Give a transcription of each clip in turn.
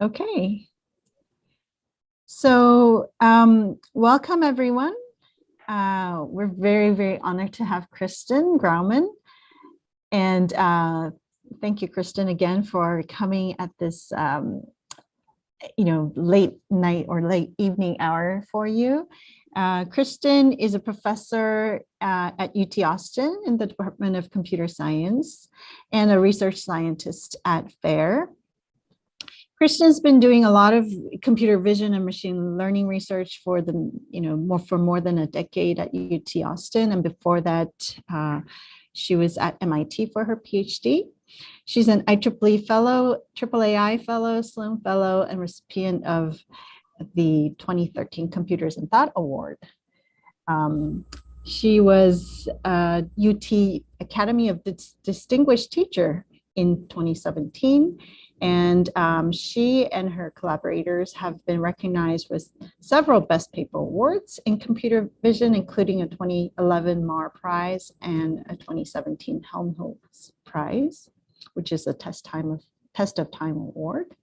Okay. So welcome everyone. We're very, very honored to have Kristen Grauman. And thank you, Kristen, again for coming at this late night or late evening hour for you. Kristen is a professor at UT Austin in the Department of Computer Science and a research scientist at FAIR. Kristen's been doing a lot of computer vision and machine learning research for more than a decade at UT Austin, and before that, she was at MIT for her PhD. She's an IEEE fellow, AAAI fellow, Sloan fellow, and recipient of the 2013 Computers and Thought Award. She was a UT Academy of Distinguished Teacher in 2017. And she and her collaborators have been recognized with several Best Paper Awards in computer vision, including a 2011 MAR Prize and a 2017 Helmholtz Prize, which is a Test of Time Award.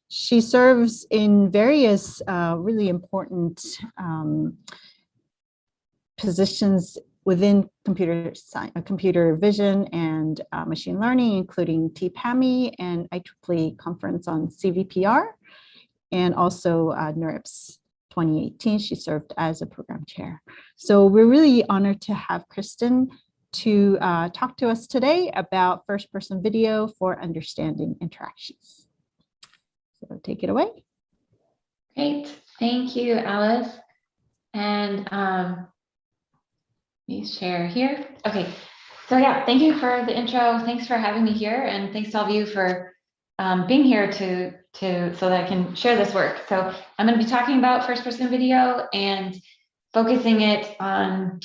She serves in various really important positions within computer vision and machine learning, including TPAMI and IEEE Conference on CVPR, and also NeurIPS 2018. She served as a program chair. So we're really honored to have Kristen to talk to us today about first-person video for understanding interactions. So take it away. Great, thank you, Alice. And let me share here. Okay, so yeah, thank you for the intro. Thanks for having me here, and thanks to all of you for being here so that I can share this work. So I'm going to be talking about first-person video and focusing it on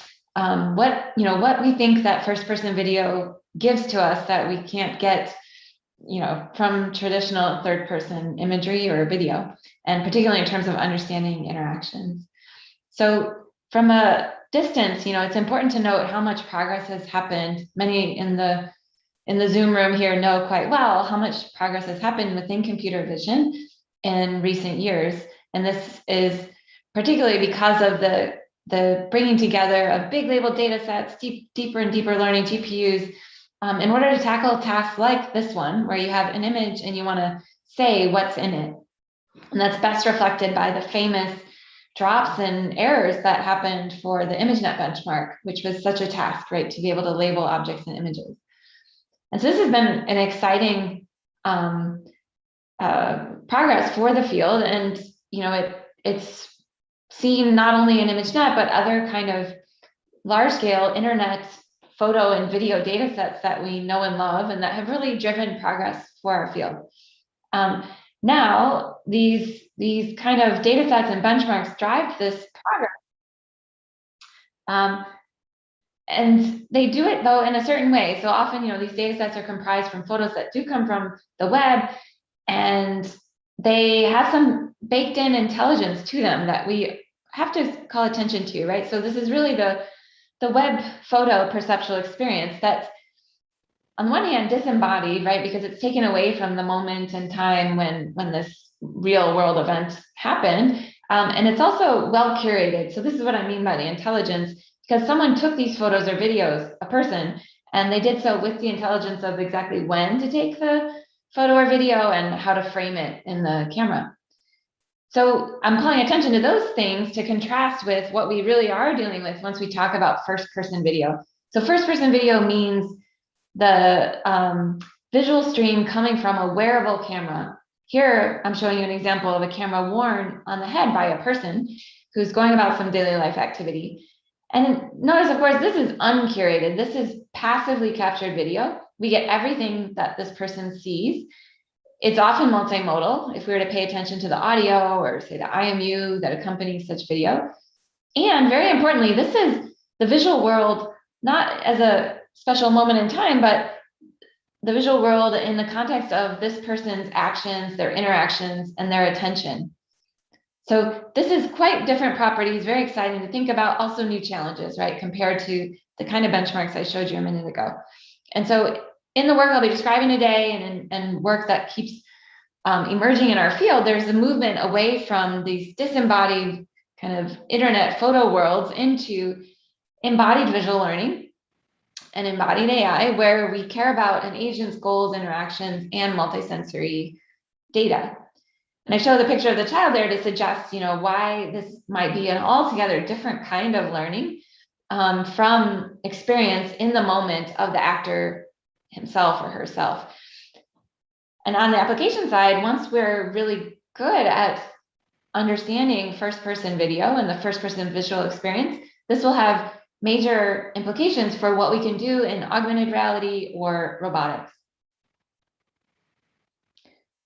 what we think that first-person video gives to us that we can't get from traditional third-person imagery or video, and particularly in terms of understanding interactions. So from a distance, it's important to note how much progress has happened. Many in the Zoom room here know quite well how much progress has happened within computer vision in recent years. And this is particularly because of the bringing together of big labeled data sets, deeper and deeper learning GPUs, in order to tackle tasks like this one, where you have an image and you want to say what's in it. And that's best reflected by the famous drops and errors that happened for the ImageNet benchmark, which was such a task, right, to be able to label objects and images. And so this has been an exciting progress for the field, and it's seen not only in ImageNet but other kind of large-scale internet photo and video data sets that we know and love, and that have really driven progress for our field. Now, these kind of data sets and benchmarks drive this progress. And they do it, though, in a certain way. So often, these data sets are comprised from photos that do come from the web, and they have some baked in intelligence to them that we have to call attention to, right? So this is really the web photo perceptual experience that's, on one hand, disembodied, right? Because it's taken away from the moment in time when this real world event happened. And it's also well curated. So this is what I mean by the intelligence, because someone took these photos or videos, a person, and they did so with the intelligence of exactly when to take the photo or video and how to frame it in the camera. So I'm calling attention to those things to contrast with what we really are dealing with once we talk about first-person video. So first-person video means the visual stream coming from a wearable camera. Here, I'm showing you an example of a camera worn on the head by a person who's going about some daily life activity. And notice, of course, this is uncurated. This is passively captured video. We get everything that this person sees. It's often multimodal if we were to pay attention to the audio or, say, the IMU that accompanies such video. And very importantly, this is the visual world, not as a special moment in time, but the visual world in the context of this person's actions, their interactions, and their attention. So this is quite different properties, very exciting to think about, also new challenges, right, compared to the kind of benchmarks I showed you a minute ago. And so in the work I'll be describing today and work that keeps emerging in our field, there's a movement away from these disembodied kind of internet photo worlds into embodied visual learning and embodied AI, where we care about an agent's goals, interactions, and multisensory data. And I show the picture of the child there to suggest, why this might be an altogether different kind of learning from experience in the moment of the actor himself or herself. And on the application side, once we're really good at understanding first-person video and the first-person visual experience, this will have major implications for what we can do in augmented reality or robotics.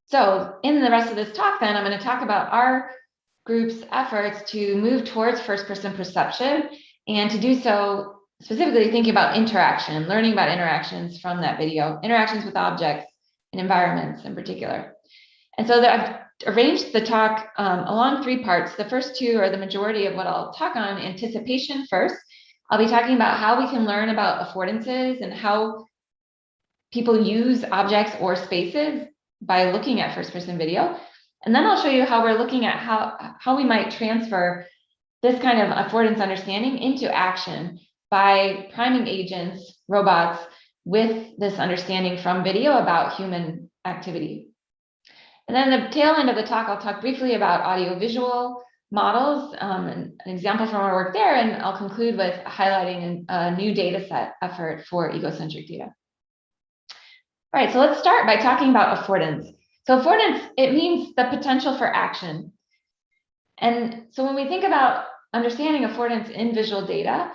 So in the rest of this talk, then, I'm going to talk about our group's efforts to move towards first-person perception, and to do so specifically thinking about interaction, learning about interactions from that video, interactions with objects and environments in particular. And so I've arranged the talk along 3 parts. The first 2 are the majority of what I'll talk on. Anticipation first. I'll be talking about how we can learn about affordances and how people use objects or spaces by looking at first-person video. And then I'll show you how we're looking at how we might transfer this kind of affordance understanding into action by priming agents, robots, with this understanding from video about human activity. And then the tail end of the talk, I'll talk briefly about audiovisual models, an example from our work there, and I'll conclude with highlighting a new data set effort for egocentric data. All right, so let's start by talking about affordance. So affordance, it means the potential for action. And so when we think about understanding affordance in visual data,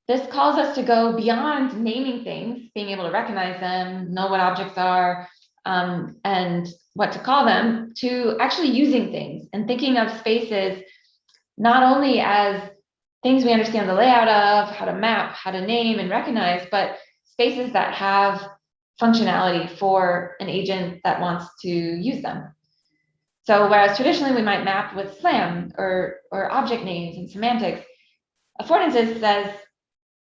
this calls us to go beyond naming things, being able to recognize them, know what objects are, and what to call them, to actually using things and thinking of spaces not only as things we understand the layout of, how to map, how to name and recognize, but spaces that have functionality for an agent that wants to use them. So whereas traditionally we might map with SLAM or object names and semantics, affordances says,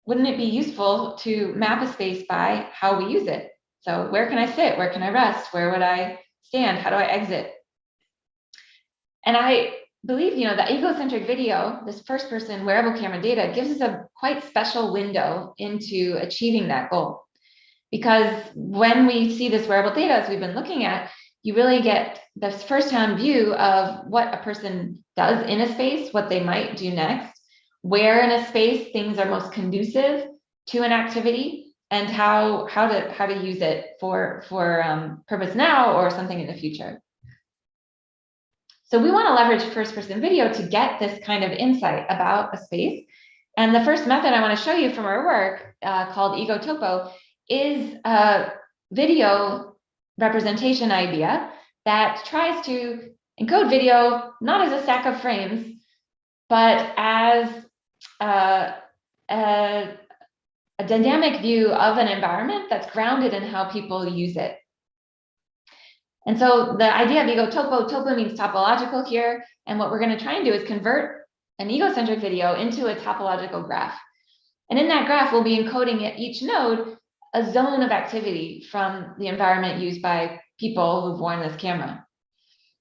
wouldn't it be useful to map a space by how we use it? So where can I sit? Where can I rest? Where would I stand? How do I exit? And I believe, the egocentric video, this first-person wearable camera data, gives us a quite special window into achieving that goal. Because when we see this wearable data, as we've been looking at, you really get this first-hand view of what a person does in a space, what they might do next, where in a space things are most conducive to an activity, and how to use it for purpose now or something in the future. So we want to leverage first-person video to get this kind of insight about a space. And the first method I want to show you from our work called EgoTopo is a video representation idea that tries to encode video not as a stack of frames, but as a dynamic view of an environment that's grounded in how people use it. And so the idea of EgoTopo, topo means topological here, and what we're going to try and do is convert an egocentric video into a topological graph. And in that graph, we'll be encoding at each node a zone of activity from the environment used by people who've worn this camera.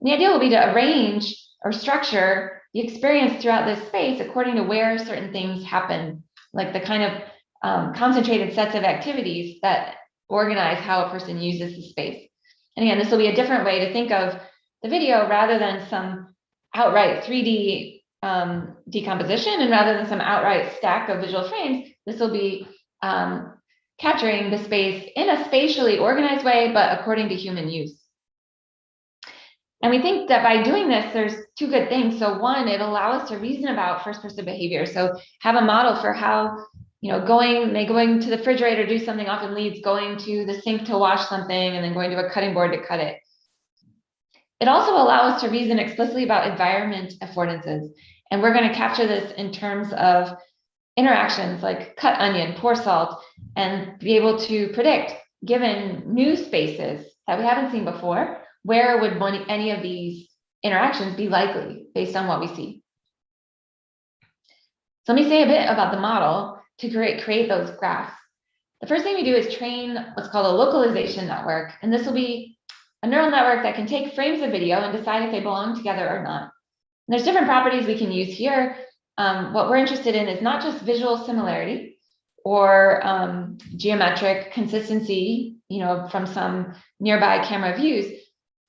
And the idea will be to arrange or structure the experience throughout this space according to where certain things happen, like the kind of concentrated sets of activities that organize how a person uses the space. And again, this will be a different way to think of the video rather than some outright 3D decomposition, and rather than some outright stack of visual frames, this will be capturing the space in a spatially organized way, but according to human use. And we think that by doing this, there's 2 good things. So one, it'll allow us to reason about first-person behavior. So have a model for how, going to the refrigerator, do something often leads going to the sink to wash something and then going to a cutting board to cut it. It also allows us to reason explicitly about environment affordances. And we're going to capture this in terms of interactions like cut onion, pour salt, and be able to predict, given new spaces that we haven't seen before, where would any of these interactions be likely based on what we see. So let me say a bit about the model to create those graphs. The first thing we do is train what's called a localization network. And this will be a neural network that can take frames of video and decide if they belong together or not. And there's different properties we can use here. What we're interested in is not just visual similarity or geometric consistency, from some nearby camera views.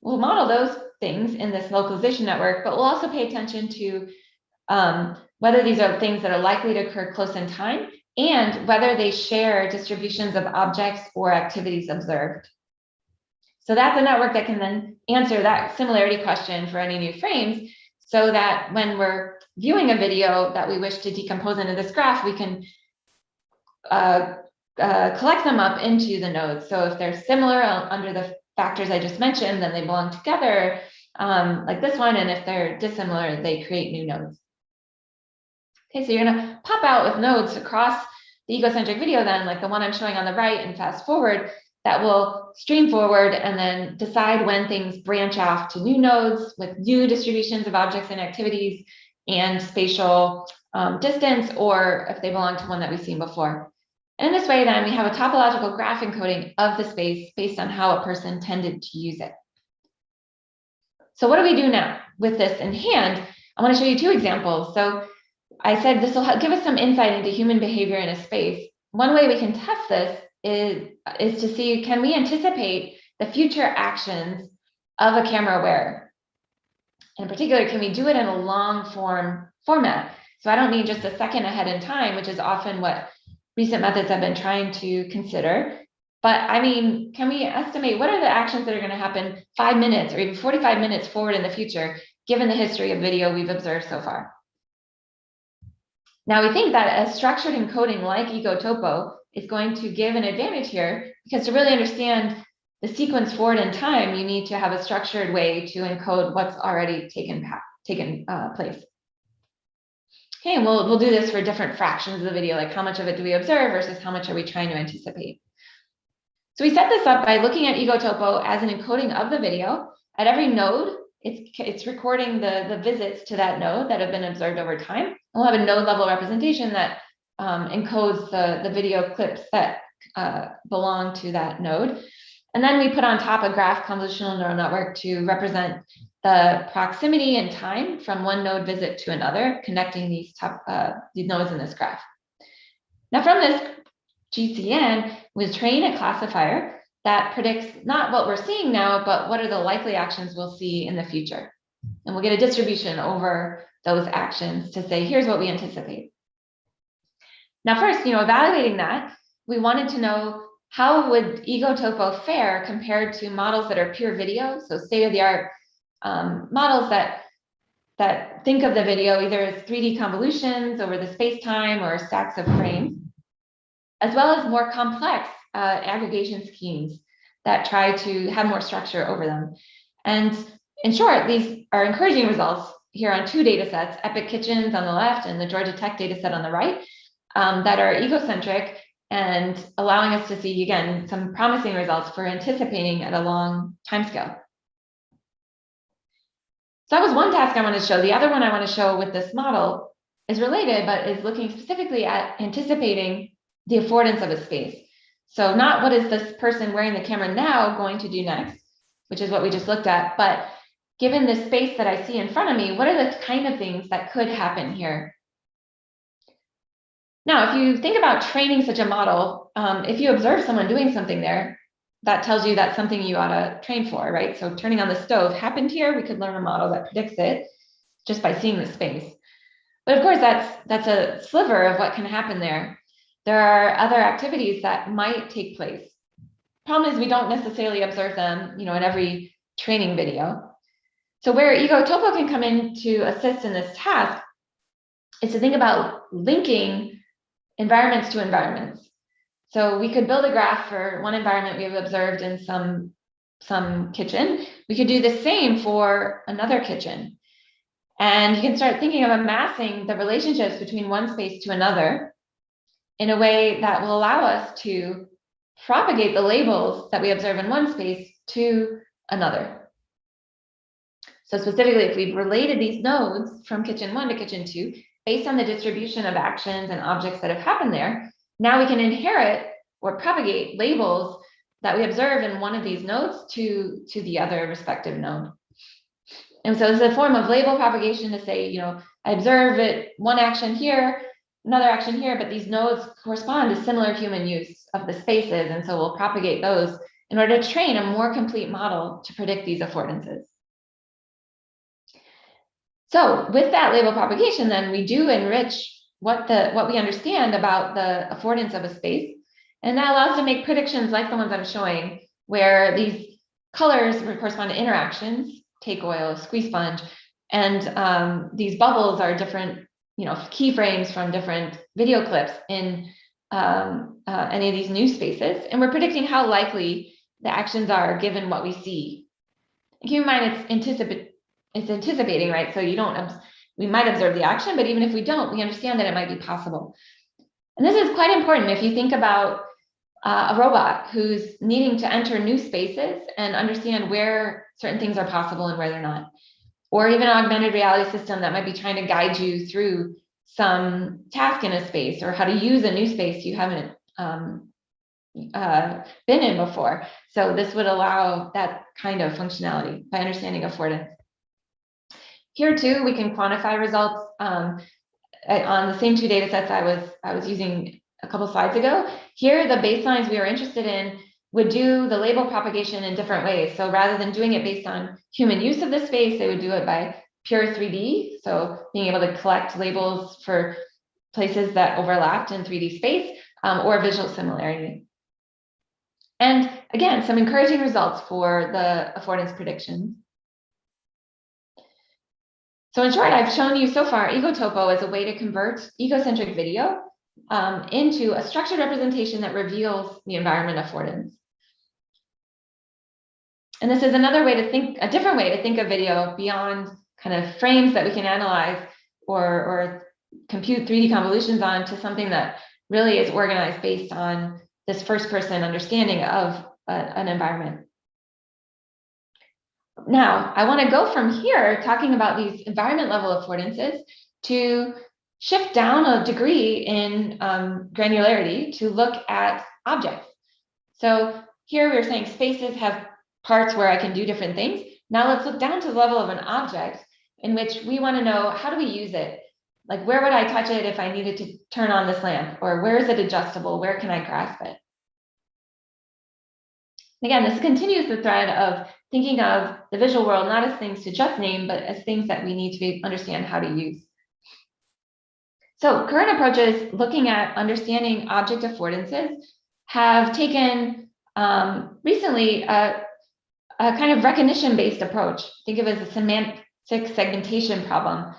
We'll model those things in this localization network, but we'll also pay attention to whether these are things that are likely to occur close in time and whether they share distributions of objects or activities observed. So that's a network that can then answer that similarity question for any new frames, so that when we're viewing a video that we wish to decompose into this graph, we can collect them up into the nodes. So if they're similar under the factors I just mentioned, then they belong together, like this one. And if they're dissimilar, they create new nodes. Okay, so you're gonna pop out with nodes across the egocentric video then, like the one I'm showing on the right, and fast forward, that will stream forward and then decide when things branch off to new nodes with new distributions of objects and activities and spatial distance, or if they belong to one that we've seen before. And in this way, then, we have a topological graph encoding of the space based on how a person tended to use it. So what do we do now with this in hand? I want to show you two examples. So I said this will give us some insight into human behavior in a space. One way we can test this is to see, can we anticipate the future actions of a camera wearer? In particular, can we do it in a long form format? So I don't mean just a second ahead in time, which is often what recent methods have been trying to consider. But I mean, can we estimate what are the actions that are going to happen 5 minutes or even 45 minutes forward in the future, given the history of video we've observed so far? Now, we think that a structured encoding like egotopo is going to give an advantage here, because to really understand the sequence forward in time, you need to have a structured way to encode what's already taken place. Okay, and we'll do this for different fractions of the video, like how much of it do we observe versus how much are we trying to anticipate. So we set this up by looking at egotopo as an encoding of the video. At every node, it's recording the visits to that node that have been observed over time. And we'll have a node level representation that encodes the video clips that belong to that node. And then we put on top a graph convolutional neural network to represent the proximity and time from one node visit to another, connecting these nodes in this graph. Now, from this GCN, we train a classifier that predicts not what we're seeing now, but what are the likely actions we'll see in the future. And we'll get a distribution over those actions to say, here's what we anticipate. Now, first, evaluating that, we wanted to know how would egotopo fare compared to models that are pure video, so state-of-the-art models that think of the video either as 3D convolutions over the space-time or stacks of frames, as well as more complex aggregation schemes that try to have more structure over them. And in short, these are encouraging results here on two data sets, Epic Kitchens on the left and the Georgia Tech data set on the right, that are egocentric and allowing us to see, again, some promising results for anticipating at a long timescale. So that was one task I want to show. The other one I want to show with this model is related, but is looking specifically at anticipating the affordance of a space. So not what is this person wearing the camera now going to do next, which is what we just looked at, but given the space that I see in front of me, what are the kind of things that could happen here? Now, if you think about training such a model, if you observe someone doing something there, that tells you that's something you ought to train for, right? So turning on the stove happened here. We could learn a model that predicts it just by seeing the space. But of course, that's a sliver of what can happen there. There are other activities that might take place. Problem is we don't necessarily observe them, in every training video. So where egotopo can come in to assist in this task is to think about linking environments to environments. So we could build a graph for one environment we've observed in some kitchen. We could do the same for another kitchen. And you can start thinking of amassing the relationships between one space to another in a way that will allow us to propagate the labels that we observe in one space to another. So specifically, if we've related these nodes from kitchen 1 to kitchen 2, based on the distribution of actions and objects that have happened there, now we can inherit or propagate labels that we observe in one of these nodes to the other respective node. And so it's a form of label propagation to say, I observe it, one action here, another action here, but these nodes correspond to similar human use of the spaces. And so we'll propagate those in order to train a more complete model to predict these affordances. So with that label propagation, then we do enrich what we understand about the affordance of a space. And that allows us to make predictions like the ones I'm showing, where these colors correspond to interactions, take oil, squeeze sponge, and these bubbles are different, keyframes from different video clips in any of these new spaces. And we're predicting how likely the actions are given what we see. Keep in mind, it's anticipating, right? So we might observe the action, but even if we don't, we understand that it might be possible. And this is quite important if you think about a robot who's needing to enter new spaces and understand where certain things are possible and where they're not. Or even an augmented reality system that might be trying to guide you through some task in a space, or how to use a new space you haven't been in before. So this would allow that kind of functionality by understanding affordance. Here too, we can quantify results on the same two data sets I was using a couple slides ago. Here, the baselines we were interested in would do the label propagation in different ways. So rather than doing it based on human use of the space, they would do it by pure 3D. So being able to collect labels for places that overlapped in 3D space, or visual similarity. And again, some encouraging results for the affordance predictions. So in short, I've shown you so far egotopo as a way to convert egocentric video into a structured representation that reveals the environment affordance. And this is another way to think, a different way to think of video beyond kind of frames that we can analyze or compute 3D convolutions on, to something that really is organized based on this first-person understanding of an environment. Now, I want to go from here, talking about these environment level affordances, to shift down a degree in granularity to look at objects. So here we're saying spaces have parts where I can do different things. Now let's look down to the level of an object, in which we want to know, how do we use it? Like, where would I touch it if I needed to turn on this lamp? Or where is it adjustable? Where can I grasp it? Again, this continues the thread of thinking of the visual world not as things to just name, but as things that we need to understand how to use. So current approaches looking at understanding object affordances have taken recently a kind of recognition-based approach. Think of it as a semantic segmentation problem.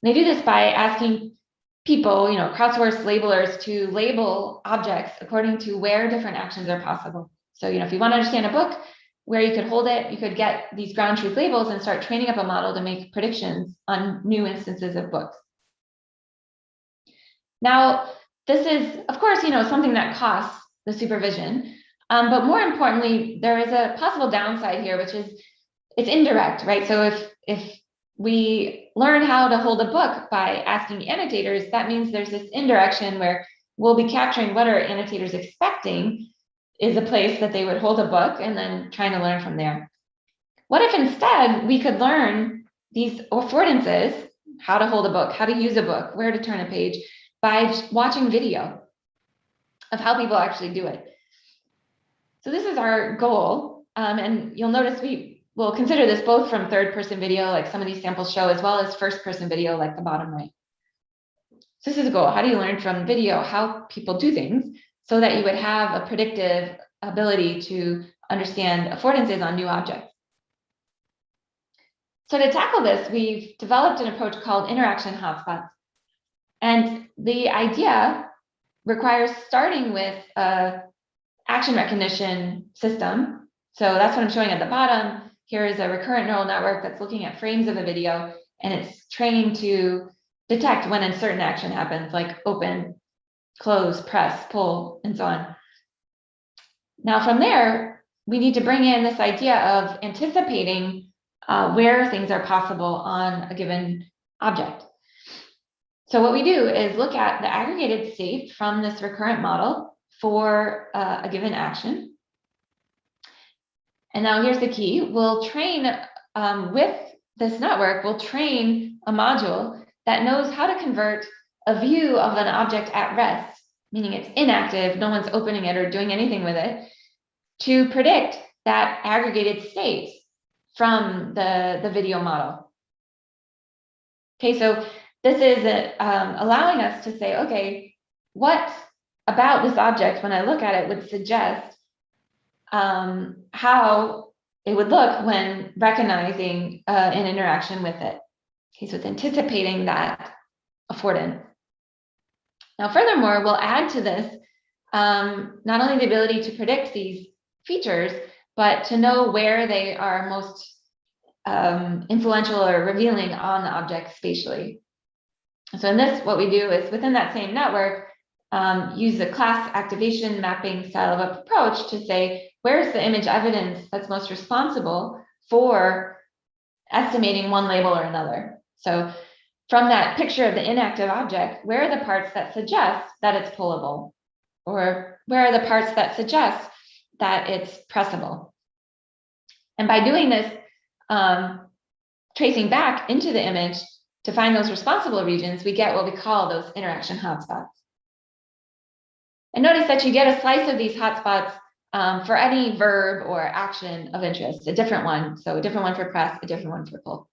They do this by asking people, crowdsourced labelers, to label objects according to where different actions are possible. So, if you want to understand a book, where you could hold it, you could get these ground truth labels and start training up a model to make predictions on new instances of books. Now, this is, of course, something that costs the supervision, but more importantly, there is a possible downside here, which is it's indirect, right? So if we learn how to hold a book by asking annotators, that means there's this indirection where we'll be capturing what are annotators expecting is a place that they would hold a book, and then trying to learn from there. What if instead we could learn these affordances, how to hold a book, how to use a book, where to turn a page, by watching video of how people actually do it? So this is our goal. And you'll notice we will consider this both from third-person video, like some of these samples show, as well as first-person video, like the bottom right. So this is a goal. How do you learn from video how people do things, so that you would have a predictive ability to understand affordances on new objects? So to tackle this, we've developed an approach called interaction hotspots. And the idea requires starting with an action recognition system. So that's what I'm showing at the bottom. Here is a recurrent neural network that's looking at frames of a video, and it's trained to detect when a certain action happens, like open, close, press, pull, and so on. Now from there, we need to bring in this idea of anticipating where things are possible on a given object. So what we do is look at the aggregated state from this recurrent model for a given action. And now here's the key. We'll train with this network, we'll train a module that knows how to convert a view of an object at rest, meaning it's inactive, no one's opening it or doing anything with it, to predict that aggregated state from the video model. Okay, so this is allowing us to say, okay, what about this object, when I look at it, would suggest how it would look when recognizing an interaction with it. Okay, so it's anticipating that affordance. Now, furthermore, we'll add to this not only the ability to predict these features, but to know where they are most influential or revealing on the object spatially. So in this, what we do is within that same network, use the class activation mapping style of approach to say, where's the image evidence that's most responsible for estimating one label or another? So from that picture of the inactive object, where are the parts that suggest that it's pullable? Or where are the parts that suggest that it's pressable? And by doing this, tracing back into the image to find those responsible regions, we get what we call those interaction hotspots. And notice that you get a slice of these hotspots for any verb or action of interest, a different one. So a different one for press, a different one for pull.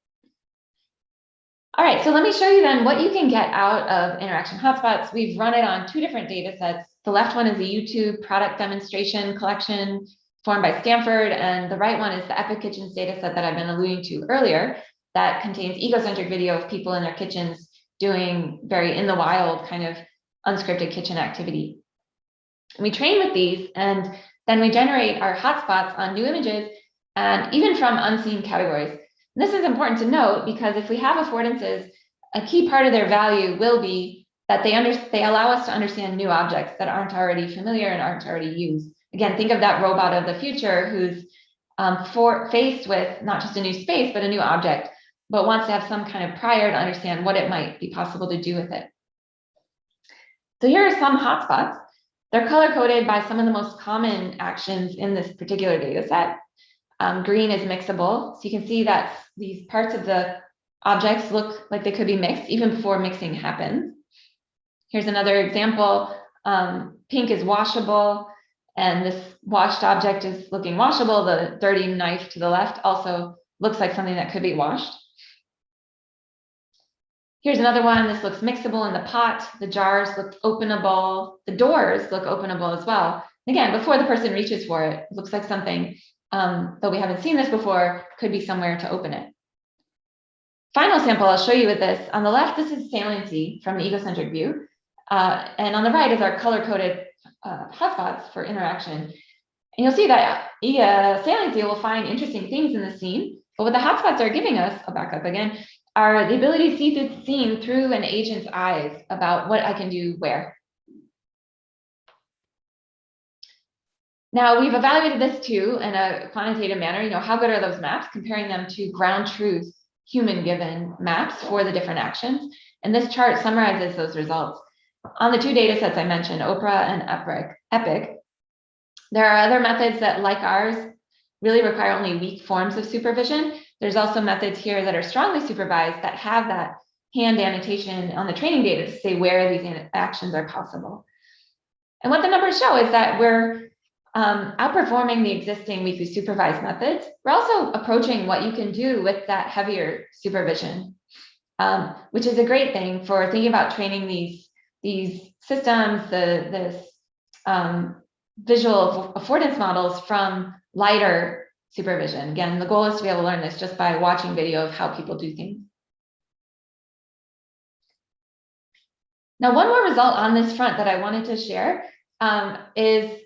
All right, so let me show you then what you can get out of interaction hotspots. We've run it on 2 different data sets. The left one is a YouTube product demonstration collection formed by Stanford, and the right one is the Epic Kitchens data set that I've been alluding to earlier that contains egocentric video of people in their kitchens doing very in the wild kind of unscripted kitchen activity. And we train with these, and then we generate our hotspots on new images and even from unseen categories. And this is important to note because if we have affordances, a key part of their value will be that they allow us to understand new objects that aren't already familiar and aren't already used. Again, think of that robot of the future who's faced with not just a new space, but a new object, but wants to have some kind of prior to understand what it might be possible to do with it. So here are some hotspots. They're color-coded by some of the most common actions in this particular data set. Green is mixable. So you can see that these parts of the objects look like they could be mixed even before mixing happens. Here's another example. Pink is washable, and this washed object is looking washable. The dirty knife to the left also looks like something that could be washed. Here's another one. This looks mixable in the pot. The jars look openable. The doors look openable as well. Again, before the person reaches for it, it looks like something, though we haven't seen this before, could be somewhere to open it. Final sample I'll show you with this. On the left, this is saliency from the egocentric view. And on the right is our color-coded hotspots for interaction. And you'll see that saliency will find interesting things in the scene, but what the hotspots are giving us, I'll back up again, are the ability to see the scene through an agent's eyes about what I can do where. Now, we've evaluated this too in a quantitative manner. How good are those maps, comparing them to ground truth human-given maps for the different actions. And this chart summarizes those results. On the 2 data sets I mentioned, Oprah and Epic, there are other methods that, like ours, really require only weak forms of supervision. There's also methods here that are strongly supervised that have that hand annotation on the training data to say where these actions are possible. And what the numbers show is that we're outperforming the existing weakly supervised methods. We're also approaching what you can do with that heavier supervision, which is a great thing for thinking about training these systems, this visual affordance models from lighter supervision. Again, the goal is to be able to learn this just by watching video of how people do things. Now, one more result on this front that I wanted to share is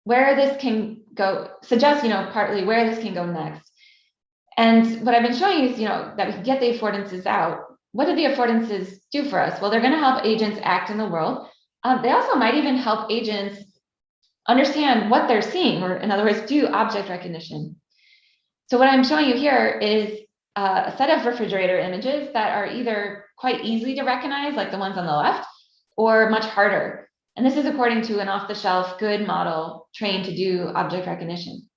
where this can go, suggests, partly where this can go next. And what I've been showing you is, that we can get the affordances out. What do the affordances do for us? Well, they're going to help agents act in the world. They also might even help agents understand what they're seeing, or in other words, do object recognition. So what I'm showing you here is a set of refrigerator images that are either quite easy to recognize, like the ones on the left, or much harder. And this is according to an off-the-shelf good model trained to do object recognition.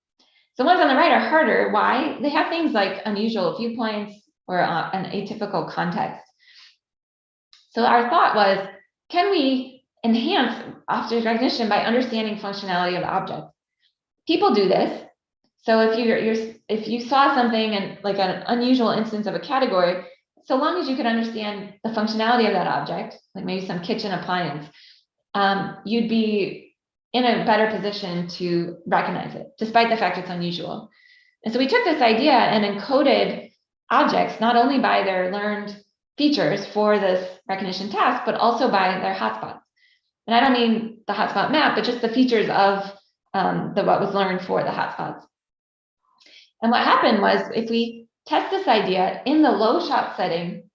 So ones on the right are harder. Why? They have things like unusual viewpoints or an atypical context. So our thought was, can we enhance object recognition by understanding functionality of the object? People do this. So if you saw something and like an unusual instance of a category, so long as you could understand the functionality of that object, like maybe some kitchen appliance, you'd be in a better position to recognize it, despite the fact it's unusual. And so we took this idea and encoded objects not only by their learned features for this recognition task, but also by their hotspots. And I don't mean the hotspot map, but just the features of what was learned for the hotspots. And what happened was, if we test this idea in the low shot setting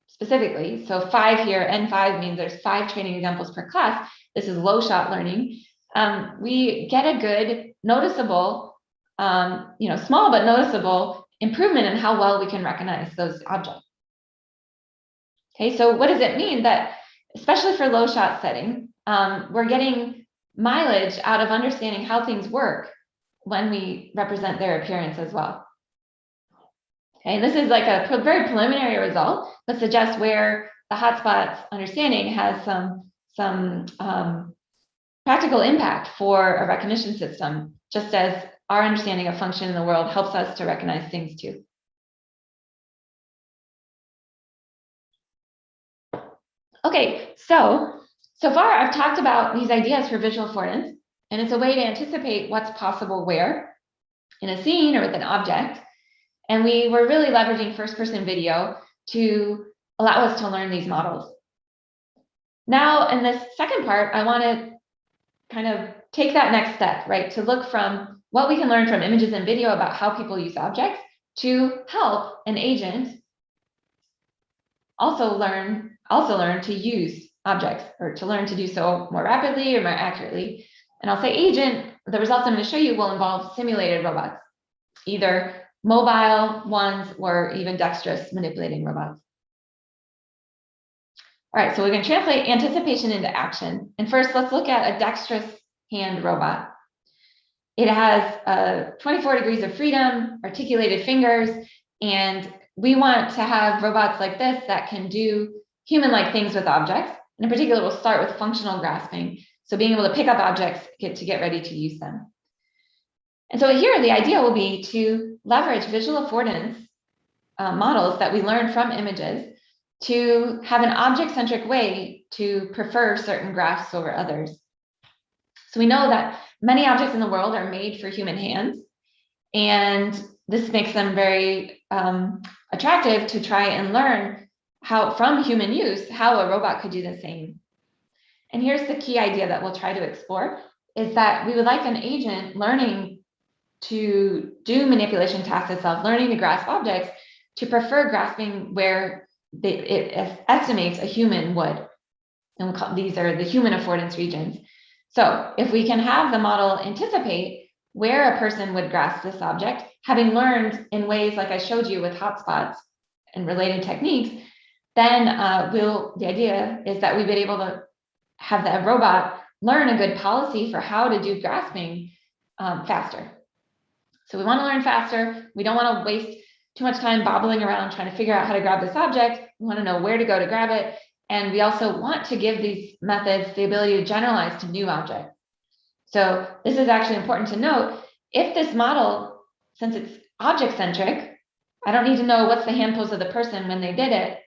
specifically, so 5 here, N5 means there's 5 training examples per class. This is low shot learning. We get a good noticeable, small but noticeable improvement in how well we can recognize those objects. Okay, so what does it mean? That especially for low shot setting, we're getting mileage out of understanding how things work when we represent their appearance as well. Okay, and this is like a very preliminary result, but suggests where the hotspots understanding has some practical impact for a recognition system, just as our understanding of function in the world helps us to recognize things too. Okay, so far I've talked about these ideas for visual affordance, and it's a way to anticipate what's possible where in a scene or with an object. And we were really leveraging first-person video to allow us to learn these models. Now, in this second part, I want to kind of take that next step, right? To look from what we can learn from images and video about how people use objects to help an agent also learn to use objects, or to learn to do so more rapidly or more accurately. And I'll say agent, the results I'm going to show you will involve simulated robots, either mobile ones or even dexterous manipulating robots. All right, so we're going to translate anticipation into action. And first, let's look at a dexterous hand robot. It has 24 degrees of freedom, articulated fingers, and we want to have robots like this that can do human-like things with objects. And in particular, we'll start with functional grasping. So being able to pick up objects to get ready to use them. And so here, the idea will be to leverage visual affordance models that we learn from images to have an object-centric way to prefer certain graphs over others. So we know that many objects in the world are made for human hands, and this makes them very attractive to try and learn how, from human use, how a robot could do the same. And here's the key idea that we'll try to explore, is that we would like an agent learning to do manipulation tasks itself, learning to grasp objects, to prefer grasping where it estimates a human would. And these are the human affordance regions. So if we can have the model anticipate where a person would grasp this object, having learned in ways like I showed you with hotspots and related techniques, then the idea is that we've been able to have the robot learn a good policy for how to do grasping faster. So we want to learn faster. We don't want to waste too much time bobbling around trying to figure out how to grab this object. We want to know where to go to grab it. And we also want to give these methods the ability to generalize to new objects. So this is actually important to note. If this model, since it's object-centric, I don't need to know what's the hand pose of the person when they did it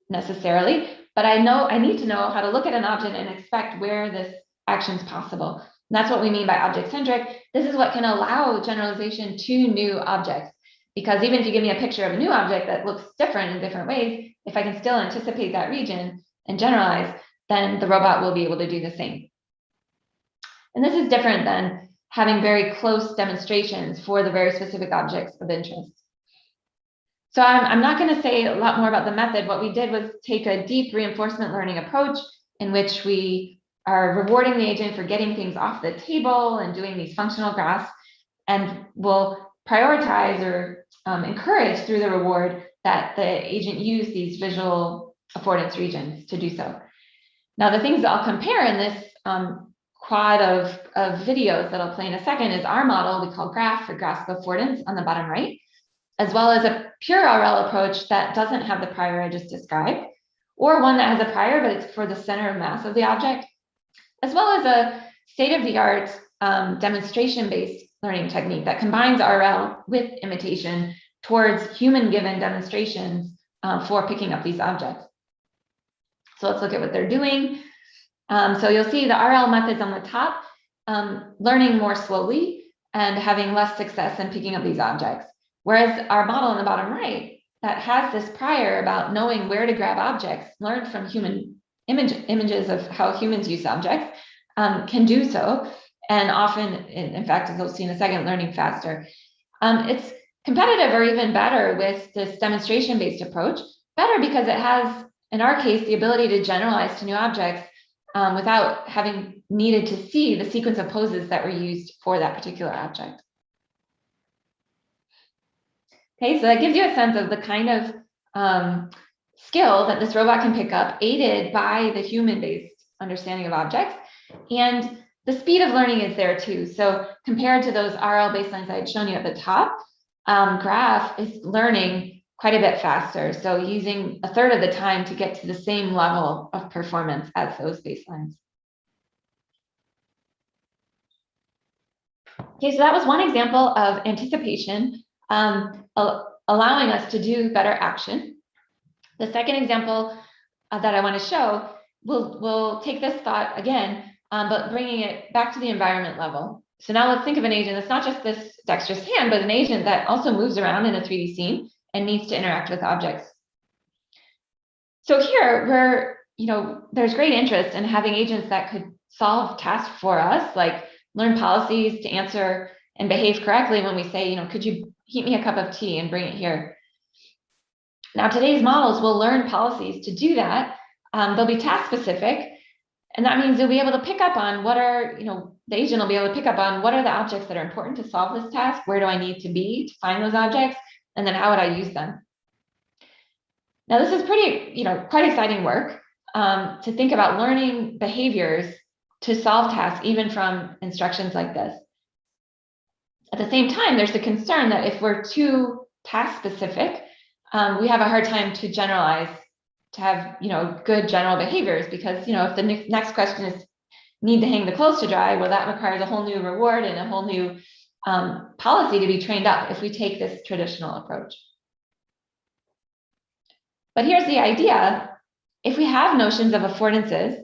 necessarily, but I need to know how to look at an object and expect where this action is possible. And that's what we mean by object-centric. This is what can allow generalization to new objects. Because even if you give me a picture of a new object that looks different in different ways, if I can still anticipate that region and generalize, then the robot will be able to do the same. And this is different than having very close demonstrations for the very specific objects of interest. So I'm not going to say a lot more about the method. What we did was take a deep reinforcement learning approach in which we are rewarding the agent for getting things off the table and doing these functional graphs, and we'll prioritize or encourage through the reward that the agent use these visual affordance regions to do so. Now, the things that I'll compare in this quad of videos that I'll play in a second is our model we call graph for grasp affordance on the bottom right, as well as a pure RL approach that doesn't have the prior I just described, or one that has a prior, but it's for the center of mass of the object, as well as a state-of-the-art demonstration-based learning technique that combines RL with imitation towards human-given demonstrations for picking up these objects. So let's look at what they're doing. So you'll see the RL methods on the top, learning more slowly and having less success in picking up these objects. Whereas our model on the bottom right, that has this prior about knowing where to grab objects, learned from human images of how humans use objects, can do so. And often, in fact, as we'll see in a second, learning faster. It's competitive or even better with this demonstration-based approach, better because it has, in our case, the ability to generalize to new objects without having needed to see the sequence of poses that were used for that particular object. Okay, so that gives you a sense of the kind of skill that this robot can pick up, aided by the human-based understanding of objects. And the speed of learning is there too. So compared to those RL baselines I had shown you at the top, graph is learning quite a bit faster. So using a third of the time to get to the same level of performance as those baselines. Okay, so that was one example of anticipation, allowing us to do better action. The second example that I want to show, we'll take this thought again, but bringing it back to the environment level. So now let's think of an agent that's not just this dexterous hand, but an agent that also moves around in a 3D scene and needs to interact with objects. So here, there's great interest in having agents that could solve tasks for us, like learn policies to answer and behave correctly when we say, could you heat me a cup of tea and bring it here? Now, today's models will learn policies to do that. They'll be task specific. And that means you'll be able to pick up on what are, the agent will be able to pick up on what are the objects that are important to solve this task, where do I need to be to find those objects, and then how would I use them? Now, this is pretty, quite exciting work to think about learning behaviors to solve tasks, even from instructions like this. At the same time, there's the concern that if we're too task specific, we have a hard time to generalize, to have good general behaviors, because if the next question is need to hang the clothes to dry, well, that requires a whole new reward and a whole new policy to be trained up if we take this traditional approach. But here's the idea: if we have notions of affordances,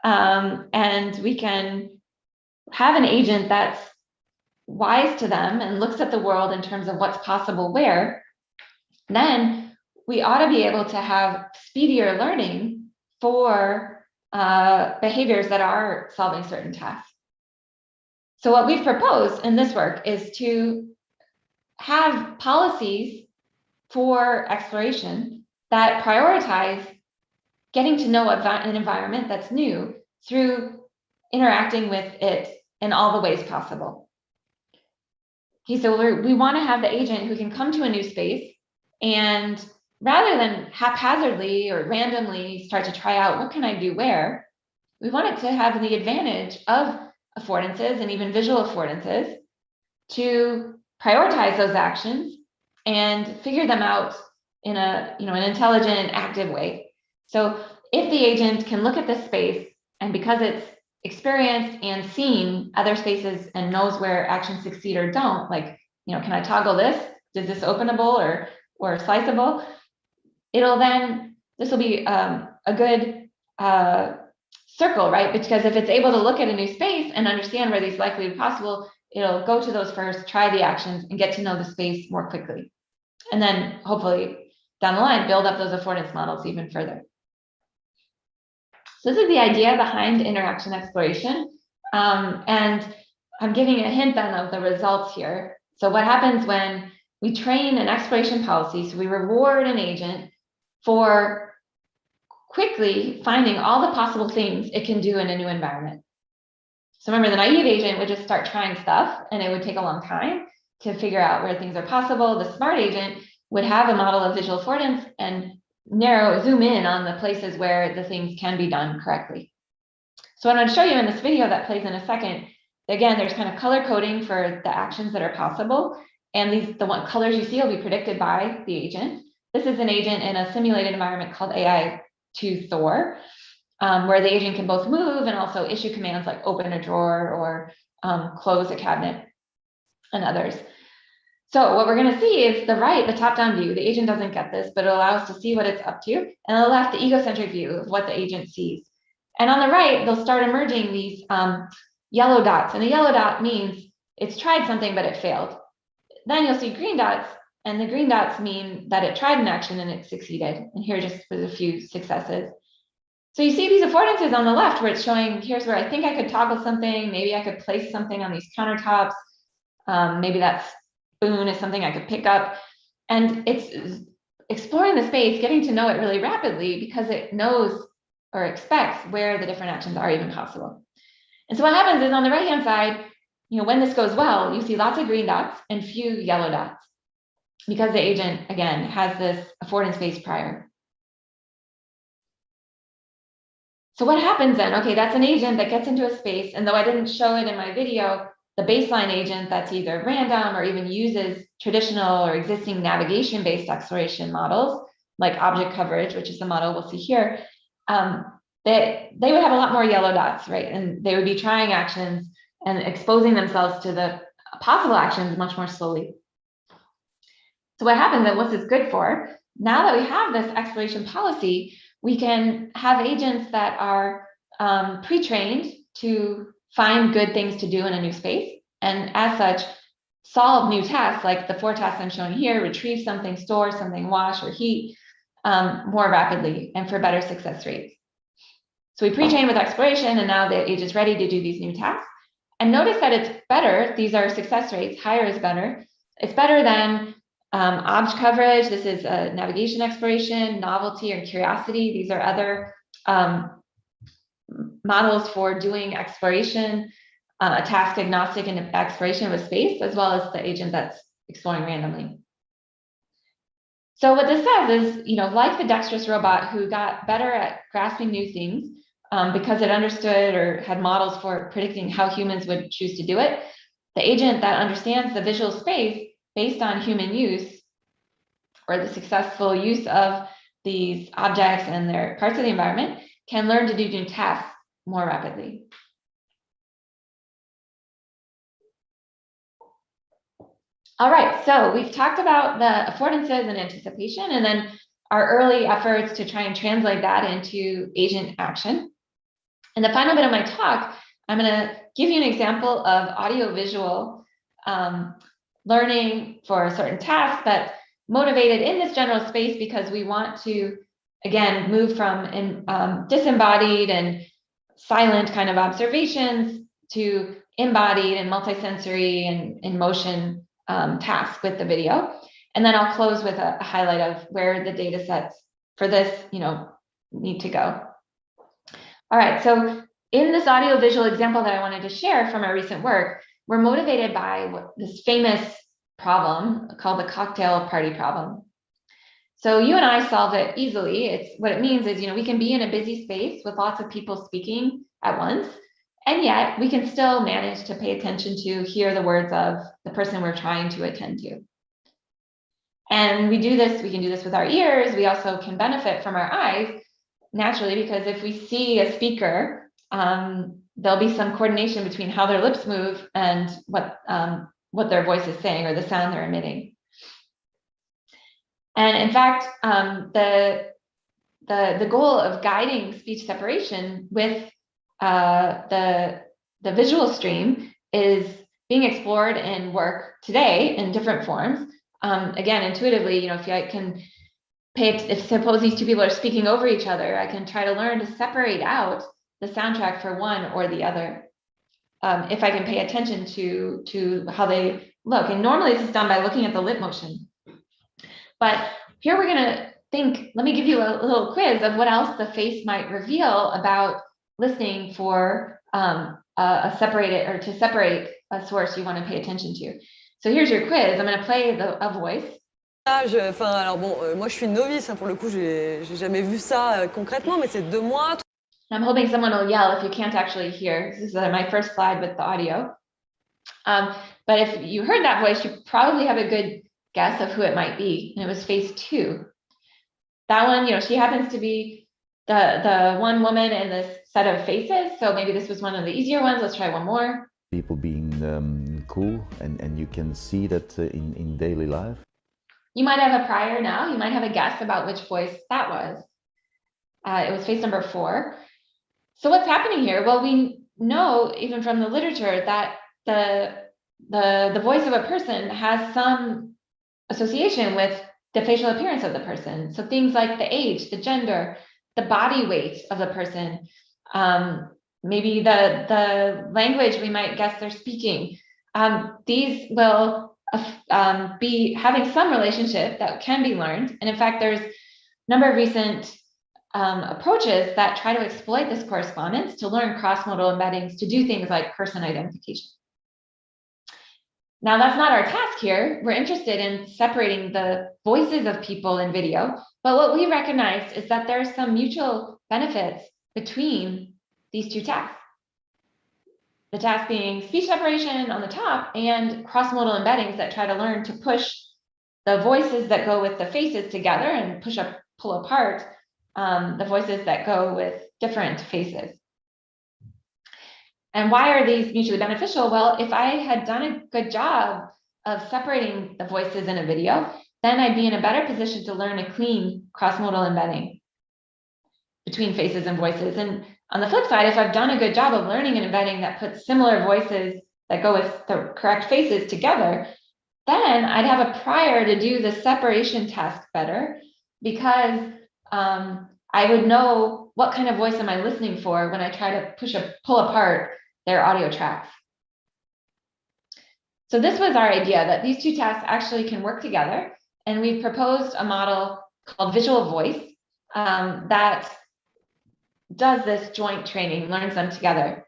and we can have an agent that's wise to them and looks at the world in terms of what's possible where, then we ought to be able to have speedier learning for behaviors that are solving certain tasks. So what we've proposed in this work is to have policies for exploration that prioritize getting to know an environment that's new through interacting with it in all the ways possible. Okay, so we want to have the agent who can come to a new space and, rather than haphazardly or randomly start to try out what can I do where, we want it to have the advantage of affordances and even visual affordances to prioritize those actions and figure them out in an intelligent, active way. So if the agent can look at this space, and because it's experienced and seen other spaces and knows where actions succeed or don't, like, can I toggle this? Is this openable or sliceable? This will be a good circle, right? Because if it's able to look at a new space and understand where these likely are possible, it'll go to those first, try the actions, and get to know the space more quickly. And then hopefully down the line, build up those affordance models even further. So this is the idea behind interaction exploration. And I'm giving a hint then of the results here. So what happens when we train an exploration policy? So we reward an agent for quickly finding all the possible things it can do in a new environment. So remember, the naive agent would just start trying stuff and it would take a long time to figure out where things are possible. The smart agent would have a model of visual affordance and zoom in on the places where the things can be done correctly. So what I'm going to show you in this video that plays in a second, again, there's kind of color coding for the actions that are possible. And the colors you see will be predicted by the agent. This is an agent in a simulated environment called AI2 Thor, where the agent can both move and also issue commands like open a drawer or close a cabinet and others. So what we're going to see is the top-down view. The agent doesn't get this, but it allows us to see what it's up to. And on the left, the egocentric view of what the agent sees. And on the right, they'll start emerging these yellow dots. And the yellow dot means it's tried something, but it failed. Then you'll see green dots, and the green dots mean that it tried an action and it succeeded. And here just was a few successes. So you see these affordances on the left where it's showing, here's where I think I could toggle something. Maybe I could place something on these countertops. Maybe that spoon is something I could pick up. And it's exploring the space, getting to know it really rapidly because it knows or expects where the different actions are even possible. And so what happens is on the right-hand side, when this goes well, you see lots of green dots and few yellow dots because the agent, again, has this affordance space prior. So what happens then? Okay, that's an agent that gets into a space, and though I didn't show it in my video, the baseline agent that's either random or even uses traditional or existing navigation-based exploration models, like object coverage, which is the model we'll see here, they would have a lot more yellow dots, right? And they would be trying actions and exposing themselves to the possible actions much more slowly. So what happens, and what's this good for? Now that we have this exploration policy, we can have agents that are pre-trained to find good things to do in a new space, and as such, solve new tasks like the 4 tasks I'm showing here: retrieve something, store something, wash or heat, more rapidly and for better success rates. So we pre-train with exploration, and now the agent's ready to do these new tasks. And notice that it's better. These are success rates. Higher is better. It's better than object coverage. This is navigation exploration, novelty, or curiosity. These are other models for doing exploration, task agnostic and exploration of a space, as well as the agent that's exploring randomly. So what this says is, like the dexterous robot who got better at grasping new things because it understood or had models for predicting how humans would choose to do it, the agent that understands the visual space based on human use or the successful use of these objects and their parts of the environment can learn to do new tasks more rapidly. All right, so we've talked about the affordances and anticipation, and then our early efforts to try and translate that into agent action. In the final bit of my talk, I'm going to give you an example of audio-visual learning for a certain task that's motivated in this general space because we want to, again, move from disembodied and silent kind of observations to embodied and multisensory and in motion task with the video. And then I'll close with a highlight of where the data sets for this, need to go. All right, so in this audio-visual example that I wanted to share from our recent work, we're motivated by this famous problem called the cocktail party problem. So you and I solve it easily. What it means is, we can be in a busy space with lots of people speaking at once, and yet we can still manage to pay attention to hear the words of the person we're trying to attend to. And we can do this with our ears. We also can benefit from our eyes naturally, because if we see a speaker, there'll be some coordination between how their lips move and what their voice is saying or the sound they're emitting. And in fact, the goal of guiding speech separation with the visual stream is being explored in work today in different forms. Again, intuitively, if I can if suppose these two people are speaking over each other, I can try to learn to separate out the soundtrack for one or the other. If I can pay attention to how they look. And normally this is done by looking at the lip motion. But here we're going to think, let me give you a little quiz of what else the face might reveal about listening for to separate a source you want to pay attention to. So here's your quiz. I'm going to play a voice. Enfin, alors bon, moi je suis une novice, hein, pour le coup, j'ai jamais vu ça concrètement, mais c'est 2 mois. I'm hoping someone will yell if you can't actually hear. This is my first slide with the audio. But if you heard that voice, you probably have a good guess of who it might be. And it was phase 2. That one, she happens to be the one woman in this set of faces. So maybe this was one of the easier ones. Let's try one more. People being cool, and you can see that in daily life. You might have a prior now. You might have a guess about which voice that was. It was phase number 4. So what's happening here? Well, we know even from the literature that the voice of a person has some association with the facial appearance of the person. So things like the age, the gender, the body weight of the person, maybe the language we might guess they're speaking. These will be having some relationship that can be learned. And in fact, there's a number of recent approaches that try to exploit this correspondence to learn cross-modal embeddings to do things like person identification. Now, that's not our task here. We're interested in separating the voices of people in video, but what we recognized is that there are some mutual benefits between these two tasks. The task being speech separation on the top and cross-modal embeddings that try to learn to push the voices that go with the faces together and pull apart the voices that go with different faces. And why are these mutually beneficial? Well, if I had done a good job of separating the voices in a video, then I'd be in a better position to learn a clean cross-modal embedding between faces and voices. And on the flip side, if I've done a good job of learning an embedding that puts similar voices that go with the correct faces together, then I'd have a prior to do the separation task better, because I would know what kind of voice am I listening for when I try to pull apart their audio tracks. So this was our idea, that these two tasks actually can work together. And we've proposed a model called visual voice that does this joint training, learns them together.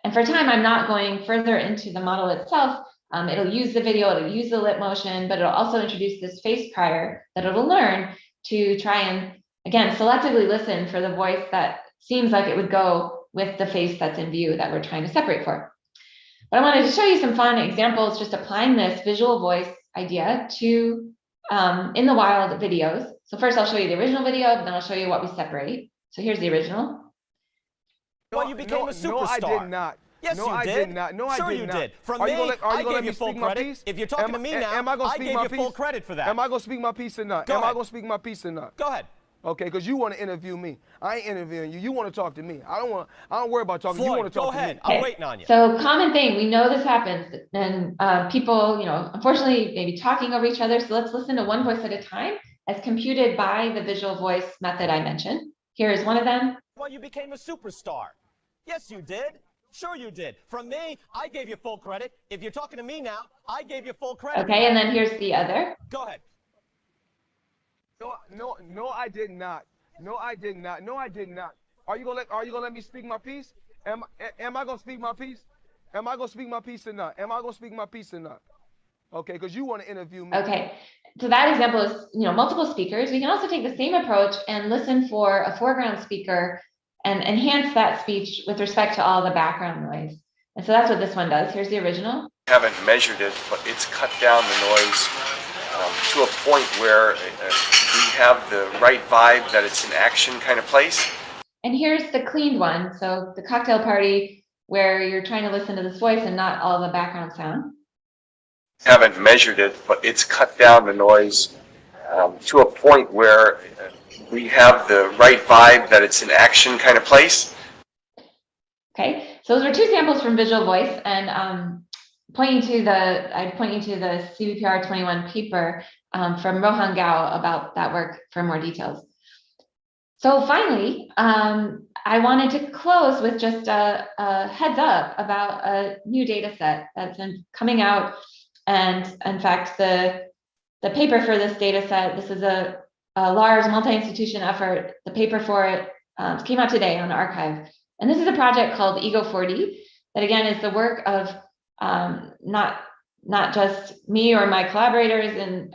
And for time, I'm not going further into the model itself. It'll use the video, it'll use the lip motion, but it'll also introduce this face prior that it'll learn to try and, again, selectively listen for the voice that seems like it would go with the face that's in view that we're trying to separate for. But I wanted to show you some fun examples, just applying this visual voice idea to in the wild videos. So first I'll show you the original video, then I'll show you what we separate. So here's the original. Well, you became a superstar. No, I did not. Yes, no, you I did. Not. No, sure I did you not. did. From are me, you gonna, I gave you full credit. If you're talking to me now, I gave you full credit for that. Am I going to speak my piece or not? Go I ahead. going to speak my piece or not? Go ahead. Okay, because you want to interview me. I ain't interviewing you. You want to talk to me. I don't worry about talking. You want to talk go ahead. to me. I'm waiting on you. So common thing, we know this happens, and people, unfortunately, maybe talking over each other. So let's listen to one voice at a time, as computed by the visual voice method I mentioned. Here is one of them. Well, you became a superstar. Yes, you did. Sure you did. From me, I gave you full credit. If you're talking to me now, I gave you full credit. Okay, and then here's the other. Go ahead. No, I did not. No, I did not. No, I did not. Are you gonna let me speak my piece? Am I gonna speak my piece? Am I gonna speak my piece or not? Am I gonna speak my piece or not? Okay, because you want to interview me. Okay, so that example is multiple speakers. We can also take the same approach and listen for a foreground speaker and enhance that speech with respect to all the background noise. And so that's what this one does. Here's the original. Haven't measured it, but it's cut down the noise to a point where we have the right vibe that it's an action kind of place. And here's the cleaned one. So the cocktail party where you're trying to listen to this voice and not all the background sound. Haven't measured it, but it's cut down the noise to a point where we have the right vibe that it's an action kind of place. Okay, so those are two samples from visual voice, and I'd point you to the CVPR 21 paper from Rohan Gao about that work for more details. So finally, I wanted to close with just a heads up about a new data set that's been coming out. And in fact, the paper for this data set, this is a large multi-institution effort. The paper for it came out today on the archive. And this is a project called Ego4D that, again, is the work of not just me or my collaborators in